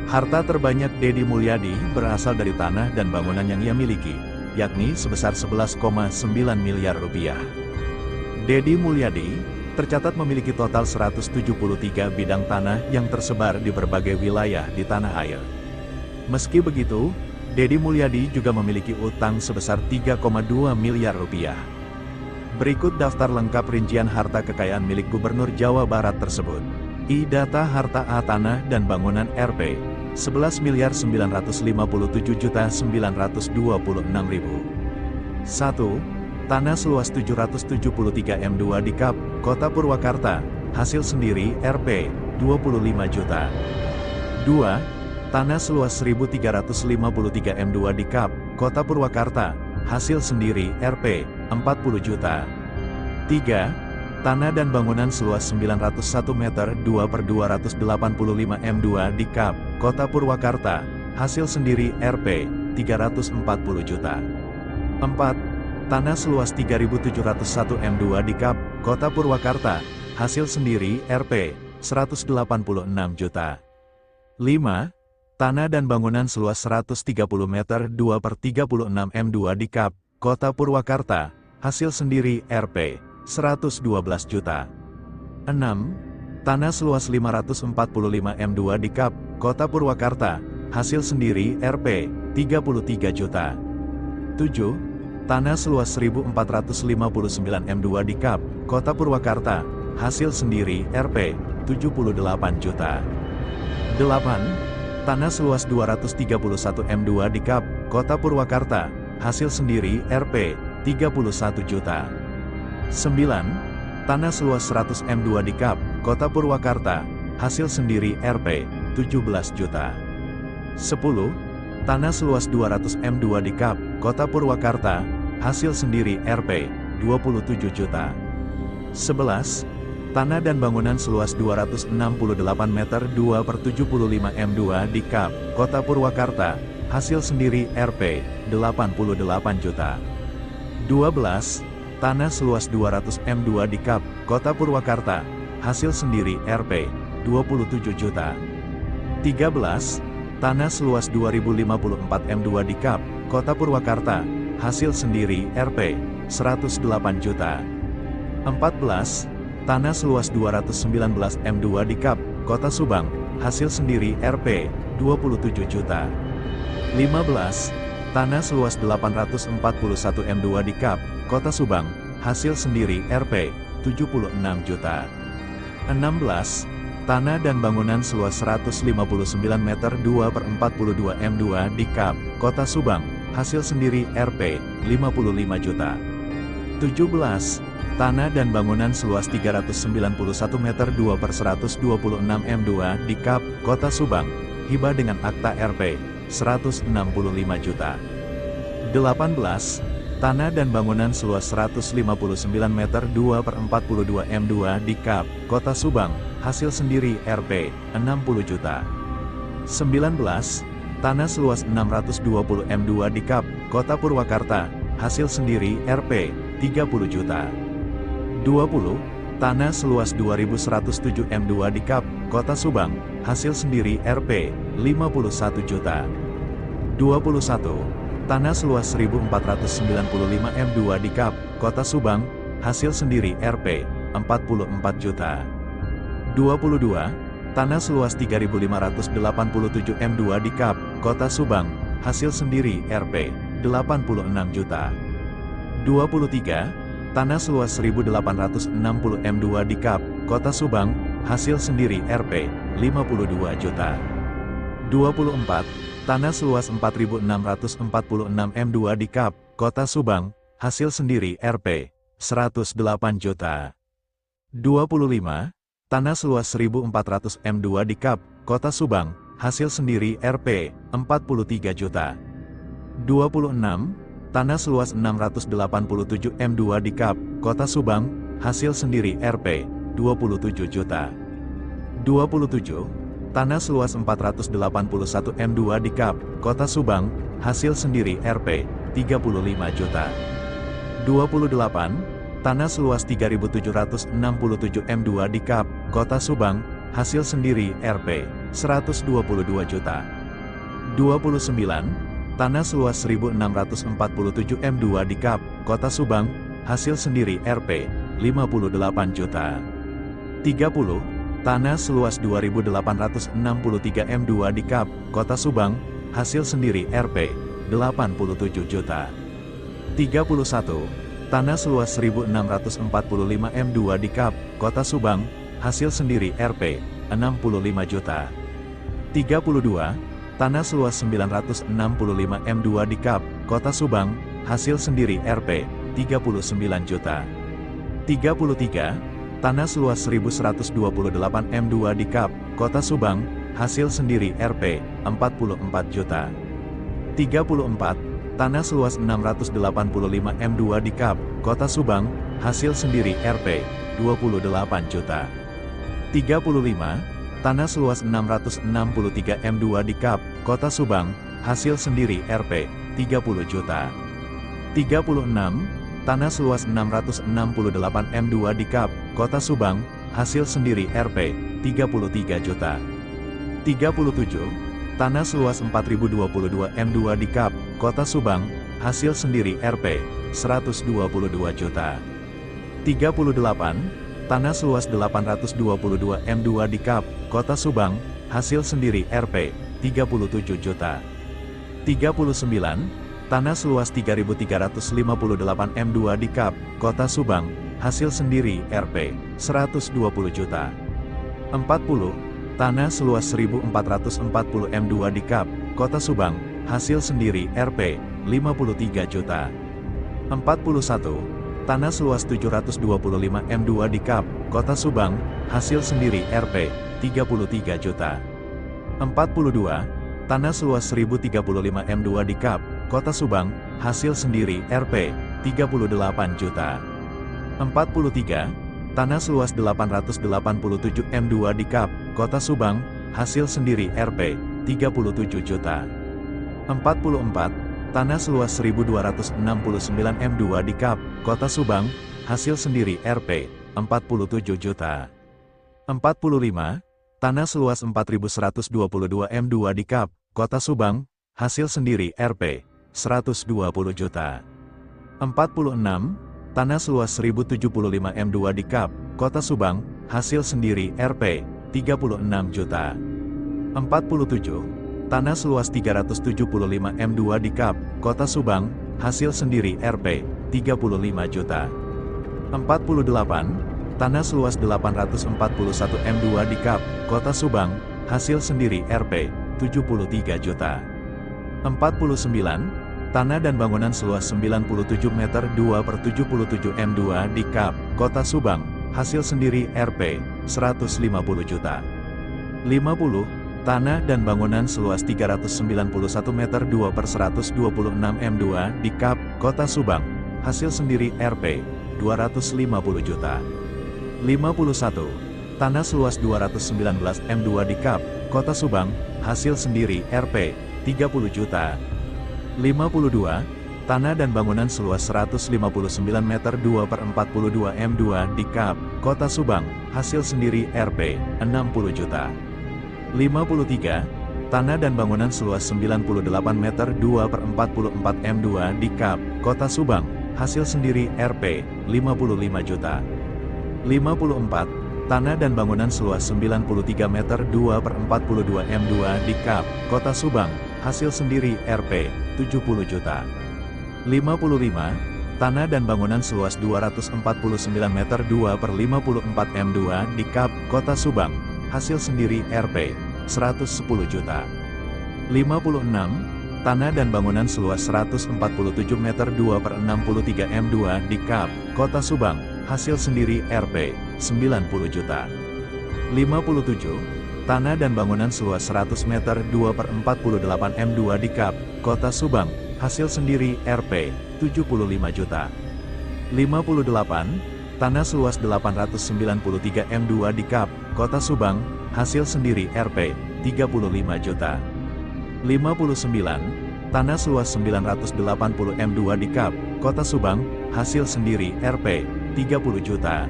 [SPEAKER 1] Harta terbanyak Deddy Mulyadi berasal dari tanah dan bangunan yang ia miliki, yakni sebesar 11,9 miliar rupiah. Deddy Mulyadi tercatat memiliki total 173 bidang tanah yang tersebar di berbagai wilayah di tanah air. Meski begitu, Deddy Mulyadi juga memiliki utang sebesar 3,2 miliar rupiah. Berikut daftar lengkap rincian harta kekayaan milik Gubernur Jawa Barat tersebut. I. Data harta A. Tanah dan bangunan Rp. 11.957.926.000. 1. Tanah seluas 773 M2 di Kap, Kota Purwakarta, hasil sendiri Rp. 25 juta. 2. Tanah seluas 1.353 M2 di Kap, Kota Purwakarta, hasil sendiri Rp. 40 juta. 3. Tanah dan bangunan seluas 901 meter 2/285 M2 di Kap, Kota Purwakarta, hasil sendiri Rp. 340 juta. 4. Tanah seluas 3.701 M2 di Kap, Kota Purwakarta, hasil sendiri Rp. 186 juta. 5. Tanah dan bangunan seluas 130 meter 2/36 M2 di Kap, Kota Purwakarta, hasil sendiri Rp. 112 juta. 6. Tanah seluas 545 M2 di Kap, Kota Purwakarta, hasil sendiri Rp. 33 juta. 7. Tanah seluas 1.459 M2 di Kap, Kota Purwakarta, hasil sendiri Rp. 78 juta. 8. Tanah seluas 231 M2 di Kap, Kota Purwakarta, hasil sendiri Rp. 31 juta. 9. Tanah seluas 100 M2 di Kap, Kota Purwakarta, hasil sendiri Rp. 17 juta. 10. Tanah seluas 200 M2 di Kap, Kota Purwakarta, hasil sendiri Rp. 27 juta. 11. Tanah dan bangunan seluas 268 meter 2/75 M2 di Kap, Kota Purwakarta, hasil sendiri Rp. 88 juta. 12. Tanah seluas 200 M2 di Kap, Kota Purwakarta, hasil sendiri Rp. 27 juta. 13. Tanah seluas 2054 M2 di Kap, Kota Purwakarta, hasil sendiri Rp. 108 juta. 14. Tanah seluas 219 M2 di Kap, Kota Subang, hasil sendiri Rp. 27 juta. 15. Tanah seluas 841 M2 di Kap, Kota Subang, hasil sendiri Rp. 76 juta. 16. Tanah dan bangunan seluas 159 meter 2/42 M2 di Kap, Kota Subang, hasil sendiri Rp. 55 juta. 17. Tanah dan bangunan seluas 391 meter 2/126 m2 di Kap, Kota Subang, hibah dengan akta Rp. 165 juta. 18. Tanah dan bangunan seluas 159 meter 2/42 m2 di Kap, Kota Subang, hasil sendiri Rp. 60 juta. 19. Tanah seluas 620 m2 di Kap, Kota Purwakarta, hasil sendiri Rp. 30 juta. 20. Tanah seluas 2107 m2 di Kap, Kota Subang, hasil sendiri Rp. 51 juta. 21. Tanah seluas 1495 m2 di Kap, Kota Subang, hasil sendiri Rp. 44 juta. 22. Tanah seluas 3587 m2 di Kap, Kota Subang, hasil sendiri Rp. 86 juta. 23. Tanah seluas 1860 m2 di Kap, Kota Subang, hasil sendiri Rp. 52 juta. 24. Tanah seluas 4646 m2 di Kap, Kota Subang, hasil sendiri Rp. 108 juta. 25. Tanah seluas 1400 m2 di Kap, Kota Subang, hasil sendiri Rp. 43 juta. 26. Tanah seluas 687 m2 di Kap, Kota Subang, hasil sendiri Rp. 27 juta. 27. Tanah seluas 481 m2 di Kap, Kota Subang, hasil sendiri Rp. 35 juta. 28. Tanah seluas 3767 m2 di Kap, Kota Subang, hasil sendiri Rp. 122 juta. 29. Tanah seluas 1647 m2 di Kap, Kota Subang, hasil sendiri Rp. 58 juta. 30. Tanah seluas 2863 m2 di Kap, Kota Subang, hasil sendiri Rp. 87 juta. 31. Tanah seluas 1645 m2 di Kap, Kota Subang, hasil sendiri Rp. 65 juta. 32. Tanah seluas 965 m2 di Kap, Kota Subang, hasil sendiri Rp. 39 juta. 33. Tanah seluas 1128 m2 di Kap, Kota Subang, hasil sendiri Rp. 44 juta. 34. Tanah seluas 685 m2 di Kap, Kota Subang, hasil sendiri Rp. 28 juta. 35. Tanah seluas 663 m2 di Kap, Kota Subang, hasil sendiri Rp. 30 juta. 36. Tanah seluas 668 m2 di Kap, Kota Subang, hasil sendiri Rp. 33 juta. 37. Tanah seluas 4022 m2 di Kap, Kota Subang, hasil sendiri Rp. 122 juta. 38. Tanah seluas 822 m2 di Kap, Kota Subang, hasil sendiri Rp. 37 juta. 39. Tanah seluas 3358 m2 di Kap, Kota Subang, hasil sendiri Rp. 120 juta. 40. Tanah seluas 1440 m2 di Kap, Kota Subang, hasil sendiri Rp. 53 juta. 41. Tanah seluas 725 m2 di Kap, Kota Subang, hasil sendiri Rp. 33 juta. 42. Tanah seluas 1035 m2 di Kap, Kota Subang, hasil sendiri Rp. 38 juta. 43. Tanah seluas 887 m2 di Kap, Kota Subang, hasil sendiri Rp. 37 juta. 44. Tanah seluas 1269 m2 di Kap, Kota Subang, hasil sendiri Rp. 47 juta. 45. Tanah seluas 4122 m2 di Kap, Kota Subang, hasil sendiri Rp. 120 juta. 46. Tanah seluas 1075 m2 di Kap, Kota Subang, hasil sendiri Rp. 36 juta. 47. Tanah seluas 375 m2 di Kap, Kota Subang, hasil sendiri Rp. 35 juta. 48. Tanah seluas 841 m2 di Kap, Kota Subang, hasil sendiri Rp. 73 juta. 49. Tanah dan bangunan seluas 97 meter 2/77 m2 di Kap, Kota Subang, hasil sendiri Rp. 150 juta. 50. Tanah dan bangunan seluas 391 meter 2/126 m2 di Kap, Kota Subang, hasil sendiri Rp. 250 juta. 51. Tanah seluas 219 m2 di Kap, Kota Subang, hasil sendiri Rp. 30 juta. 52. Tanah dan bangunan seluas 159 meter 2/42 m2 di Kap, Kota Subang, hasil sendiri Rp. 60 juta. 53. Tanah dan bangunan seluas 98 meter 2/44 m2 di Kap, Kota Subang, hasil sendiri Rp. 55 juta. 54. Tanah dan bangunan seluas 93 meter 2/42 m2 di Kap, Kota Subang, hasil sendiri Rp. 70 juta. 55. Tanah dan bangunan seluas 249 meter 2/54 m2 di Kap, Kota Subang, hasil sendiri Rp. 110 juta. 56. Tanah dan bangunan seluas 147 meter 2/63 m2 di Kap, Kota Subang, hasil sendiri Rp. 90 juta. 57. Tanah dan bangunan seluas 100 meter 2/48 m2 di Kap, Kota Subang, hasil sendiri Rp. 75 juta. 58. Tanah seluas 893 m2 di Kap, Kota Subang, hasil sendiri Rp. 35 juta. 59. Tanah seluas 980 m2 di Kap, Kota Subang, hasil sendiri Rp. 30 juta.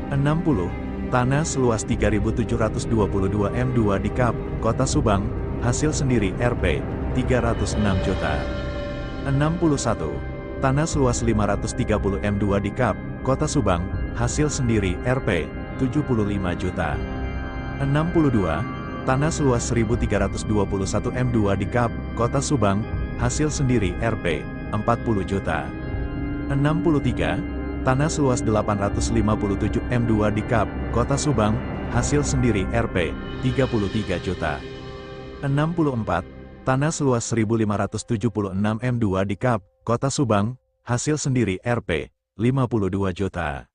[SPEAKER 1] 60. Tanah seluas 3.722 m2 di Kap, Kota Subang, hasil sendiri Rp. 306 juta. 61. Tanah seluas 530 m2 di Kap, Kota Subang, hasil sendiri Rp. 75 juta. 62. Tanah seluas 1.321 m2 di Kap, Kota Subang, hasil sendiri Rp. 40 juta. 63. Tanah seluas 857 m2 di Kap, Kota Subang, hasil sendiri Rp. 33 juta. 64. Tanah seluas 1.576 m2 di Kap, Kota Subang, hasil sendiri Rp. 52 juta.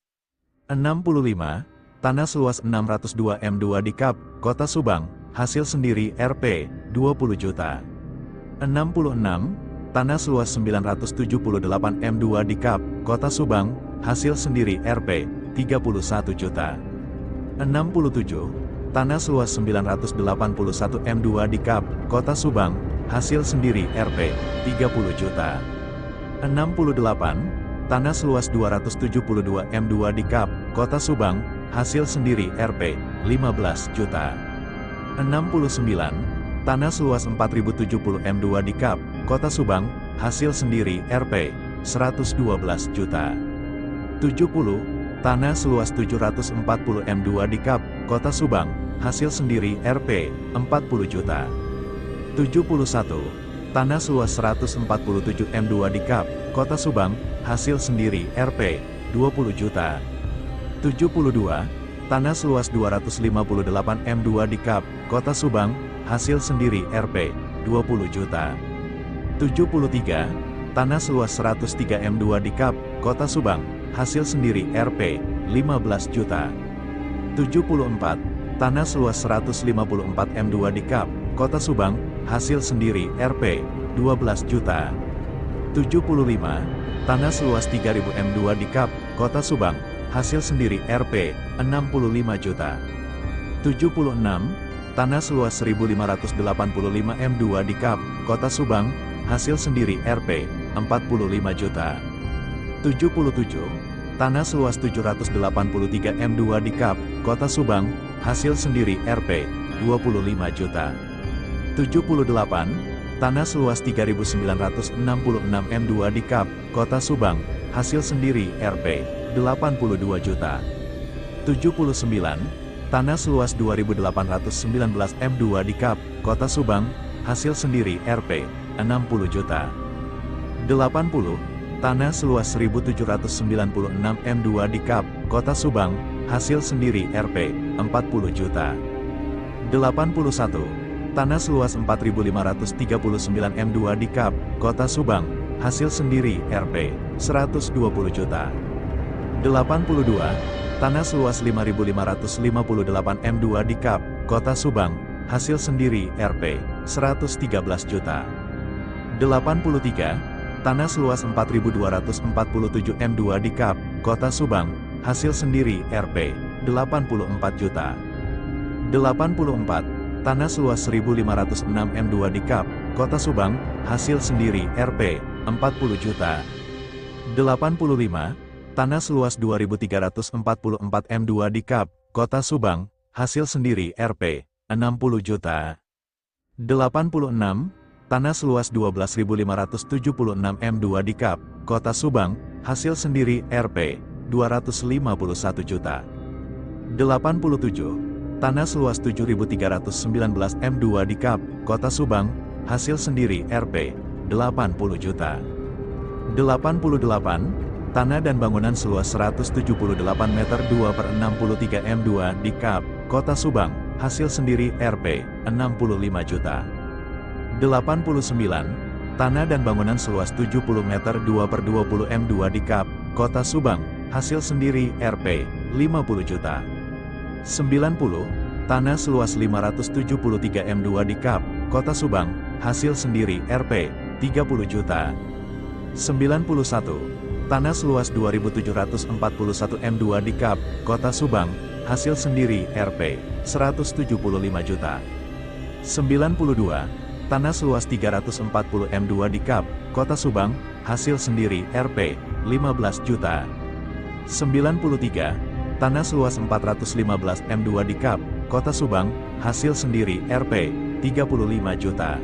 [SPEAKER 1] 65. Tanah seluas 602 m2 di Kap, Kota Subang, hasil sendiri Rp. 20 juta. 66. Tanah seluas 978 m2 di Kap, Kota Subang, hasil sendiri Rp. 31 juta. 67. Tanah seluas 981 m2 di Kap, Kota Subang, hasil sendiri Rp. 30 juta. 68. Tanah seluas 272 m2 di Kap, Kota Subang, hasil sendiri Rp. 15 juta. 69. Tanah seluas 4070 m2 di Kap, Kota Subang, hasil sendiri Rp. 112 juta. 70. Tanah seluas 740 m2 di Kap, Kota Subang, hasil sendiri Rp. 40 juta. 71. Tanah seluas 147 m2 di Kap, Kota Subang, hasil sendiri Rp. 20 juta. 72. Tanah seluas 258 m2 di Kap, Kota Subang, hasil sendiri Rp. 20 juta. 73. Tanah seluas 103 m2 di Kap, Kota Subang, hasil sendiri Rp. 15 juta. 74. Tanah seluas 154 m2 di Kap, Kota Subang, hasil sendiri Rp. 12 juta. 75. Tanah seluas 3000 m2 di Kap, Kota Subang, hasil sendiri Rp. 65 juta. 76. Tanah seluas 1585 m2 di Kap, Kota Subang, hasil sendiri Rp. 45 juta. 77. Tanah seluas 783 m2 di Kap, Kota Subang, hasil sendiri Rp. 25 juta. 78. Tanah seluas 3966 m2 di Kap, Kota Subang, hasil sendiri Rp. 82 juta. 79. Tanah seluas 2819 m2 di Kap, Kota Subang, hasil sendiri Rp. 60 juta. 80. Tanah seluas 1796 m2 di Kap, Kota Subang, hasil sendiri Rp. 40 juta. 81. tanah seluas 4.539 m2 di Kap, Kota Subang, hasil sendiri Rp. 120 juta. 82, tanah seluas 5.558 m2 di Kap, Kota Subang, hasil sendiri Rp. 113 juta. 83, tanah seluas 4.247 m2 di Kap, Kota Subang, hasil sendiri Rp. 84 juta. 84, tanah seluas 1.506 m2 di Kap, Kota Subang, hasil sendiri Rp. 40 juta. 85, tanah seluas 2.344 m2 di Kap, Kota Subang, hasil sendiri Rp. 60 juta. 86, tanah seluas 12.576 m2 di Kap, Kota Subang, hasil sendiri Rp. 251 juta. 87, tanah seluas 7.319 m2 di Kap, Kota Subang, hasil sendiri Rp. 80 juta. 88, tanah dan bangunan seluas 178 meter 2/63 m2 di Kap, Kota Subang, hasil sendiri Rp. 65 juta. 89, tanah dan bangunan seluas 70 meter 2/20 m2 di Kap, Kota Subang, hasil sendiri Rp. 50 juta. 90, tanah seluas 573 m2 di Kap, Kota Subang, hasil sendiri Rp. 30 juta. 91, tanah seluas 2.741 m2 di Kap, Kota Subang, hasil sendiri Rp. 175 juta. 92, tanah seluas 340 m2 di Kap, Kota Subang, hasil sendiri Rp. 15 juta. 93, tanah seluas 415 m2 di Kap, Kota Subang, hasil sendiri Rp. 35 juta.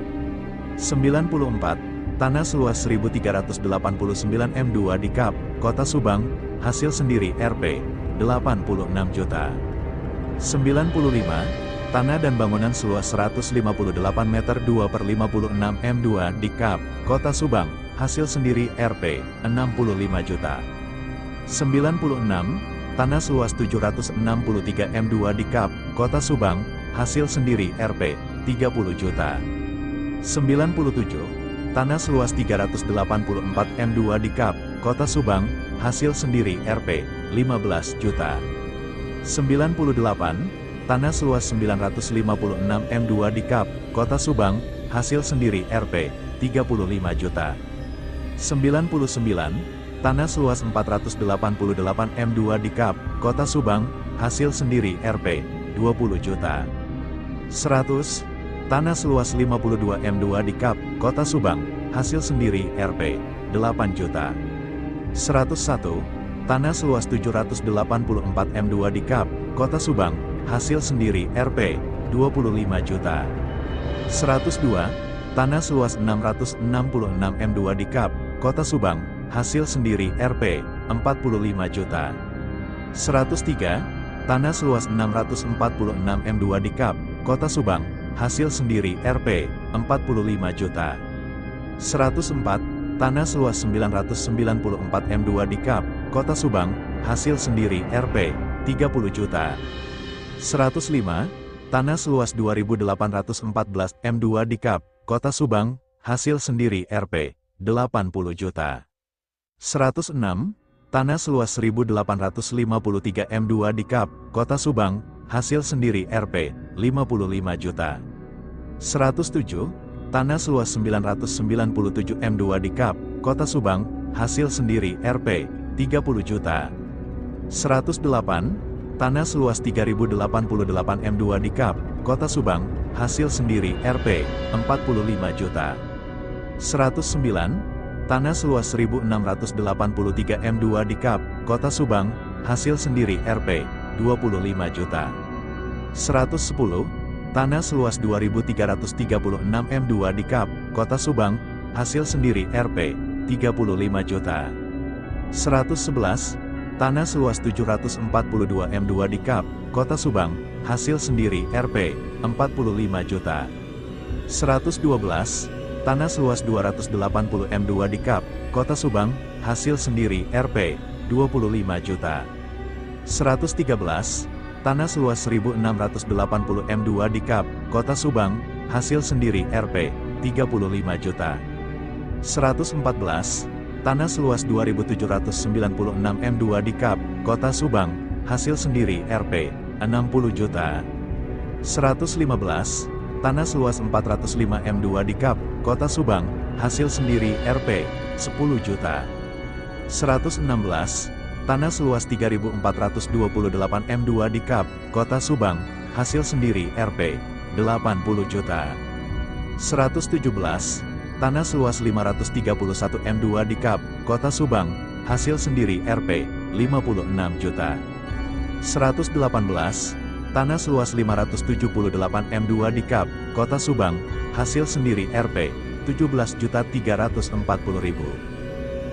[SPEAKER 1] 94, tanah seluas 1.389 m2 di Kap, Kota Subang, hasil sendiri Rp. 86 juta. 95, tanah dan bangunan seluas 158 meter 2/56 m2 di Kap, Kota Subang, hasil sendiri Rp. 65 juta. 96, tanah seluas 763 m2 di Kap, Kota Subang, hasil sendiri Rp. 30 juta. 97, tanah seluas 384 m2 di Kap, Kota Subang, hasil sendiri Rp. 15 juta. 98, tanah seluas 956 m2 di Kap, Kota Subang, hasil sendiri Rp. 35 juta. 99, tanah seluas 488 m2 di Kap, Kota Subang, hasil sendiri Rp. 20 juta. 100, tanah seluas 52 m2 di Kap, Kota Subang, hasil sendiri Rp. 8 juta. 101, tanah seluas 784 m2 di Kap, Kota Subang, hasil sendiri Rp. 25 juta. 102, tanah seluas 666 m2 di Kap, Kota Subang, hasil sendiri Rp. 45 juta. 103, tanah seluas 646 m2 di Kap, Kota Subang, hasil sendiri Rp. 45 juta. 104, tanah seluas 994 m2 di Kap, Kota Subang, hasil sendiri Rp. 30 juta. 105, tanah seluas 2.814 m2 di Kap, Kota Subang, hasil sendiri Rp. 80 juta. 106, tanah seluas 1.853 m2 di Kap, Kota Subang, hasil sendiri Rp. 55 juta. 107, tanah seluas 997 m2 di Kap, Kota Subang, hasil sendiri Rp. 30 juta. 108, tanah seluas 3.088 m2 di Kap, Kota Subang, hasil sendiri Rp. 45 juta. 109, tanah seluas 1.683 m2 di Kap, Kota Subang, hasil sendiri Rp. 25 juta. 110, tanah seluas 2.336 m2 di Kap, Kota Subang, hasil sendiri Rp. 35 juta. 111, tanah seluas 742 m2 di Kap, Kota Subang, hasil sendiri Rp. 45 juta. 112, tanah seluas 280 m2 di Kap, Kota Subang, hasil sendiri Rp. 25 juta. 113, tanah seluas 1.680 m2 di Kap, Kota Subang, hasil sendiri Rp. 35 juta. 114, tanah seluas 2.796 M2 di Kap, Kota Subang, hasil sendiri Rp. 60 juta. 115, tanah seluas 405 M2 di Kap, Kota Subang, hasil sendiri Rp. 10 juta. 116, tanah seluas 3.428 M2 di Kap, Kota Subang, hasil sendiri Rp. 80 juta. 117, tanah seluas 531 M2 di Kap, Kota Subang, hasil sendiri Rp. 56 juta. 118, tanah seluas 578 M2 di Kap, Kota Subang, hasil sendiri Rp. 17.340.000.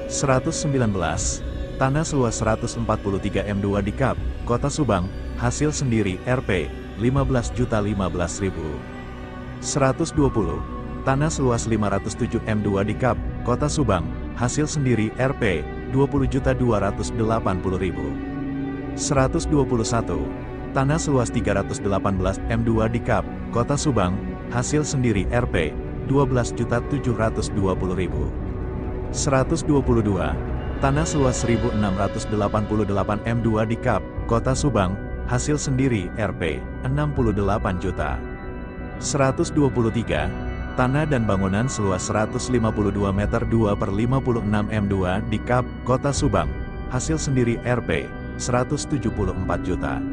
[SPEAKER 1] 119, tanah seluas 143 M2 di Kap, Kota Subang, hasil sendiri Rp. 15.015.000. 120, tanah seluas 507 M2 di Kap, Kota Subang, hasil sendiri Rp. 20.280.000. 121, tanah seluas 318 M2 di Kap, Kota Subang, hasil sendiri Rp. 12.720.000. 122, tanah seluas 1.688 M2 di Kap, Kota Subang, hasil sendiri Rp. 68 juta. 123, tanah dan bangunan seluas 152 meter 2/56 M2 di Kap, Kota Subang, hasil sendiri Rp. 174 juta.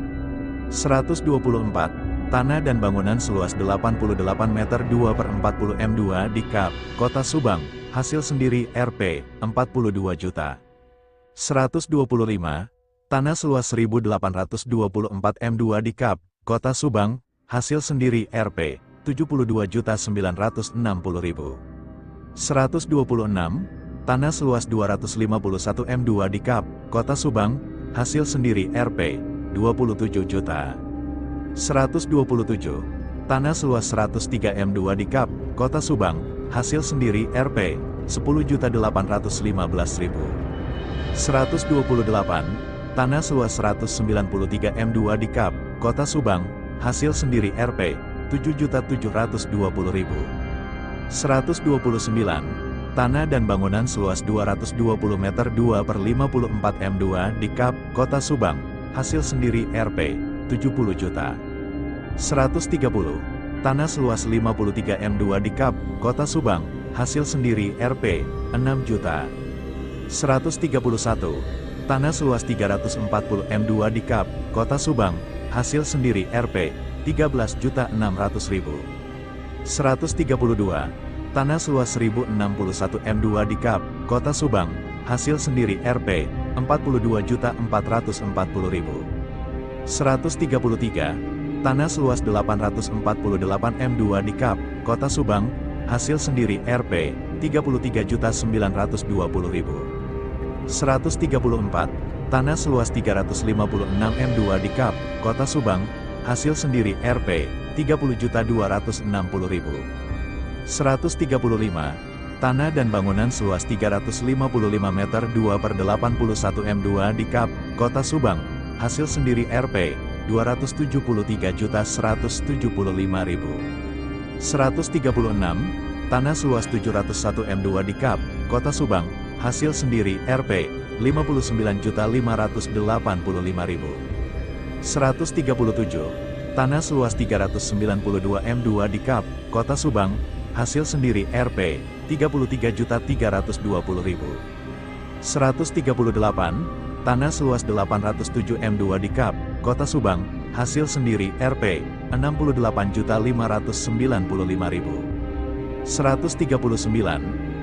[SPEAKER 1] 124, tanah dan bangunan seluas 88 meter 2/40 M2 di Kap, Kota Subang, hasil sendiri Rp. 42 juta. 125, tanah seluas 1.824 M2 di Kap, Kota Subang, hasil sendiri Rp. 72.960.000. 126, tanah seluas 251 M2 di Kap, Kota Subang, hasil sendiri Rp. 27 juta. 127, tanah seluas 103 M2 di Kap, Kota Subang, hasil sendiri Rp. 10.815.000. 128, tanah seluas 193 M2 di Kap, Kota Subang, hasil sendiri Rp. 7.720.000. 129, tanah dan bangunan seluas 220 meter 2/54 M2 di Kap, Kota Subang, hasil sendiri Rp. 70 juta. 130, tanah seluas 53 M2 di Kap, Kota Subang, hasil sendiri Rp. 6 juta. 131, tanah seluas 340 M2 di Kap, Kota Subang, hasil sendiri Rp. 13.600.000. 132, tanah seluas 1.061 M2 di Kap, Kota Subang, hasil sendiri Rp. 42.440.000. 133, tanah seluas 848 M2 di Kap, Kota Subang, hasil sendiri Rp. 33.920.000. 134, tanah seluas 356 M2 di Kap, Kota Subang, hasil sendiri Rp. 30.260.000. 135, tanah dan bangunan seluas 355 meter 2/81 M2 di Kap, Kota Subang, hasil sendiri Rp. 273.175.000. 136, tanah seluas 701 M2 di Kap, Kota Subang, hasil sendiri Rp. 59.585.000. 137, tanah seluas 392 M2 di Kap, Kota Subang, hasil sendiri Rp. 33.320.000. 138, tanah seluas 807 M2 di Kap, Kota Subang, hasil sendiri Rp. 68.595.000. 139,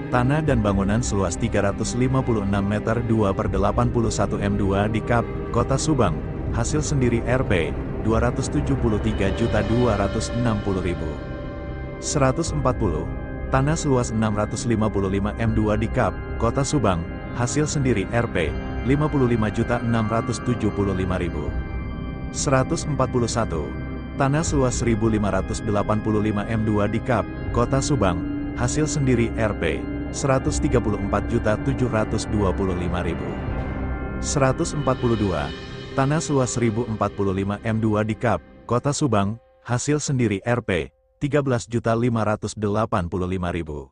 [SPEAKER 1] tanah dan bangunan seluas 356 meter 2/81 M2 di Kap, Kota Subang, hasil sendiri Rp. 273.260.000. 140, tanah seluas 655 M2 di Kap, Kota Subang, hasil sendiri Rp. 55.675.000. 141, tanah seluas 1.585 M2 di Kap, Kota Subang, hasil sendiri Rp. 134.725.000. 142, tanah seluas 1.045 M2 di Kap, Kota Subang, hasil sendiri Rp. 13.585.000.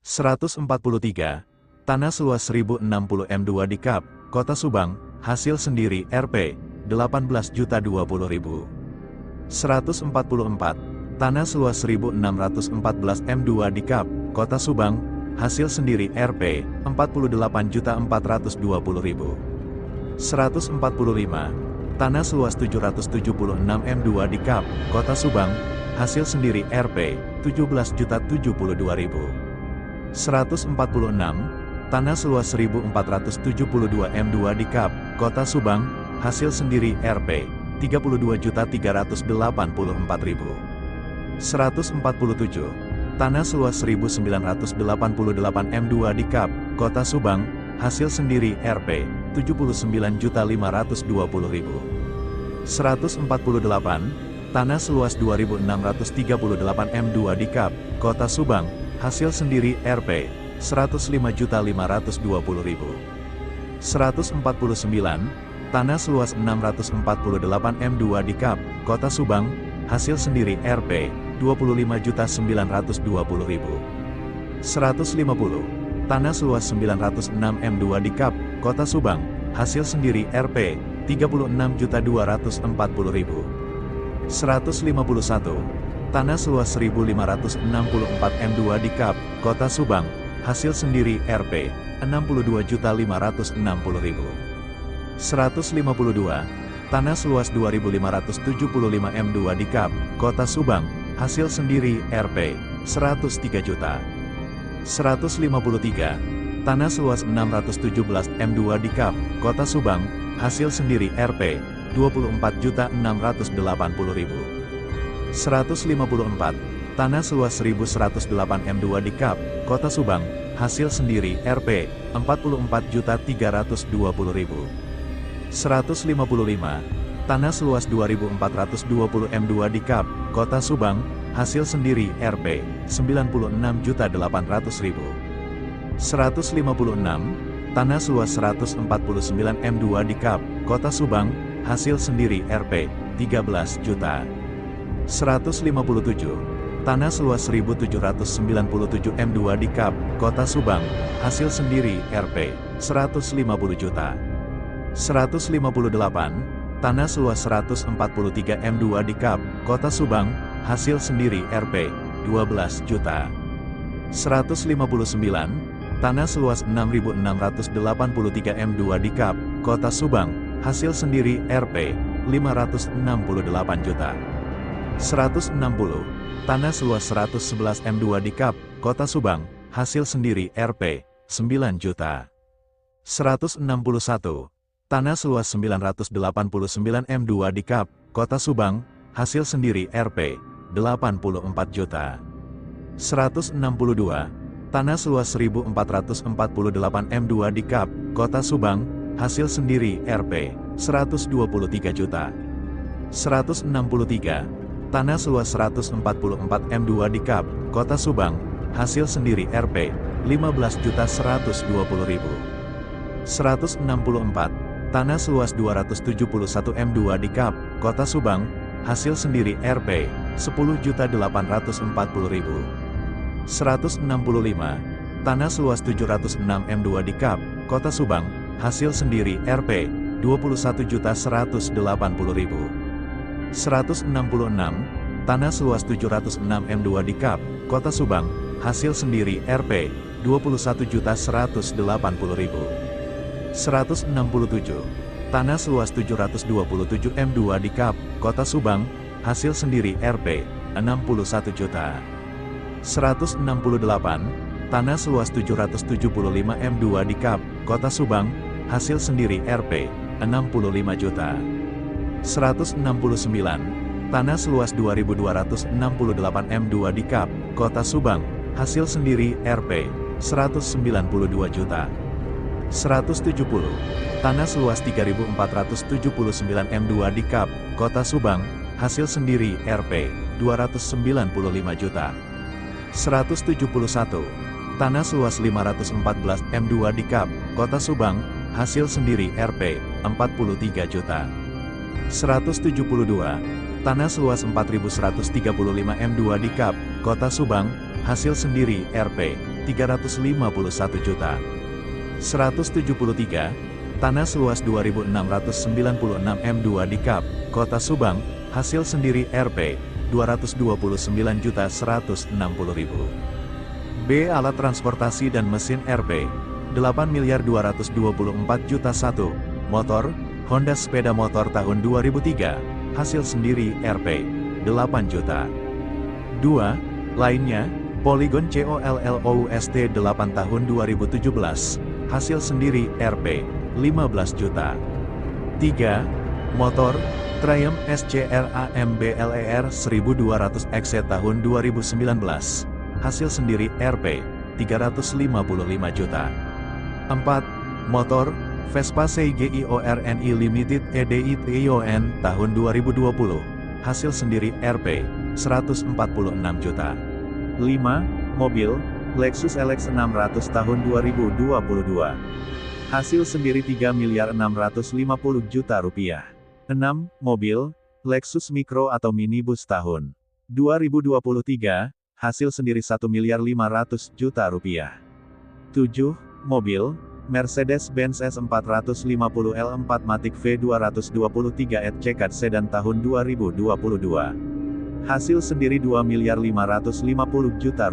[SPEAKER 1] 143. Tanah seluas 1060 m2 di Kap, Kota Subang, hasil sendiri Rp. 18.020.000. 144. Tanah seluas 1614 m2 di Kap, Kota Subang, hasil sendiri Rp. 48.420.000. 145. Tanah seluas 776 m2 di Kap, Kota Subang, hasil sendiri Rp. 17.072.000. 146. Tanah seluas 1472 m2 di Kap, Kota Subang, hasil sendiri Rp. 32.384.000. 147. Tanah seluas 1988 m2 di Kap, Kota Subang, hasil sendiri Rp. 79.520.000. 148. Tanah seluas 2638 m2 di Kap, Kota Subang, hasil sendiri Rp. 105.520.000. 149. Tanah seluas 648 m2 di Kap, Kota Subang, hasil sendiri Rp. 25.920.000. 150. Tanah seluas 906 m2 di Kap, Kota Subang, hasil sendiri Rp. 36.240.000. 151. Tanah seluas 1564 m2 di Kap, Kota Subang, hasil sendiri Rp. 62.560.000. 152. Tanah seluas 2575 m2 di Kap, Kota Subang, hasil sendiri Rp. 103 juta. 153. Tanah seluas 617 m2 di Kap, Kota Subang, hasil sendiri Rp. 24.680.000. 154. Tanah seluas 1108 m2 di Kap, Kota Subang, hasil sendiri Rp. 44.320.000. 155. Tanah seluas 2420 m2 di Kap, Kota Subang, hasil sendiri Rp. 96.800.000. 156. Tanah seluas 149 m2 di Kap, Kota Subang, hasil sendiri Rp. 13 juta. 157. Tanah seluas 1797 m2 di Kap, Kota Subang, hasil sendiri Rp. 150 juta. 158. Tanah seluas 143 m2 di Kap, Kota Subang, hasil sendiri Rp. 12 juta. 159. Tanah seluas 6683 m2 di Kap, Kota Subang, hasil sendiri Rp. 568 juta. 160. Tanah seluas 111 m2 di Kap, Kota Subang, hasil sendiri Rp. 9 juta. 161. Tanah seluas 989 m2 di Kap, Kota Subang, hasil sendiri Rp. 84 juta. 162. Tanah seluas 1448 m2 di Kap, Kota Subang, hasil sendiri Rp. 123 juta. 163. Tanah seluas 144 m2 di Kap, Kota Subang, hasil sendiri Rp. 15.120.000. 164. Tanah seluas 271 m2 di Kap, Kota Subang, hasil sendiri Rp. 10.840.000. 165. Tanah seluas 706 m2 di Kap, Kota Subang, hasil sendiri Rp. 21.180.000. 166. Tanah seluas 706 m2 di Kap, Kota Subang, hasil sendiri Rp. 21.180.000. 167. Tanah seluas 727 m2 di Kap, Kota Subang, hasil sendiri Rp. 61 juta. 168. Tanah seluas 775 m2 di Kap, Kota Subang, hasil sendiri Rp. 65 juta. 169. Tanah seluas 2268 m2 di Kap, Kota Subang, hasil sendiri Rp. 192 juta. 170. Tanah seluas 3479 m2 di Kap, Kota Subang, hasil sendiri Rp. 295 juta. 171. Tanah seluas 514 m2 di Kap, Kota Subang, hasil sendiri Rp. 43 juta. 172. Tanah seluas 4.135 m2 di Kap, Kota Subang, hasil sendiri Rp. 351 juta. 173. Tanah seluas 2.696 m2 di Kap, Kota Subang, hasil sendiri Rp. 229.160.000. B. Alat transportasi dan mesin Rp. 8.224 juta. 1. Motor, Honda sepeda motor tahun 2003, hasil sendiri Rp. 8 juta. 2. Lainnya, Polygon COLLOUST 8 tahun 2017, hasil sendiri Rp. 15 juta. 3. Motor, Triumph SCRAMBLER 1200 XC tahun 2019, hasil sendiri Rp. 355 juta. 4. Motor, Vespa CGIORNI Limited EDITION tahun 2020, hasil sendiri Rp. 146 juta. 5. Mobil, Lexus LX 600 tahun 2022, hasil sendiri Rp3.650 juta. 6. Mobil, Lexus Micro atau minibus tahun 2023, hasil sendiri Rp1.500 juta. 7. Mobil, Mercedes-Benz S450L 4 Matic V223 ETC sedan tahun 2022. Hasil sendiri Rp2.550 juta.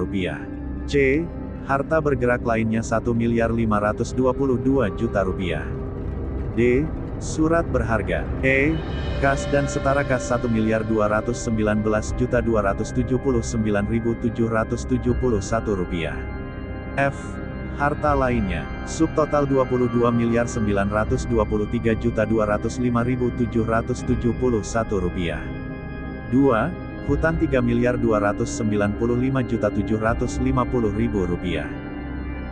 [SPEAKER 1] C. Harta bergerak lainnya Rp1.522 juta. D. Surat berharga. E. Kas dan setara kas Rp1.219.279.771. F. Harta lainnya, subtotal Rp22.093.205.771. 2. Hutang Rp3.295.750.000.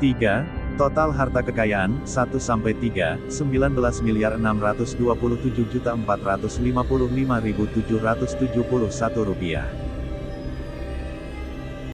[SPEAKER 1] 3. Total harta kekayaan, 1-3, Rp19.627.455.771.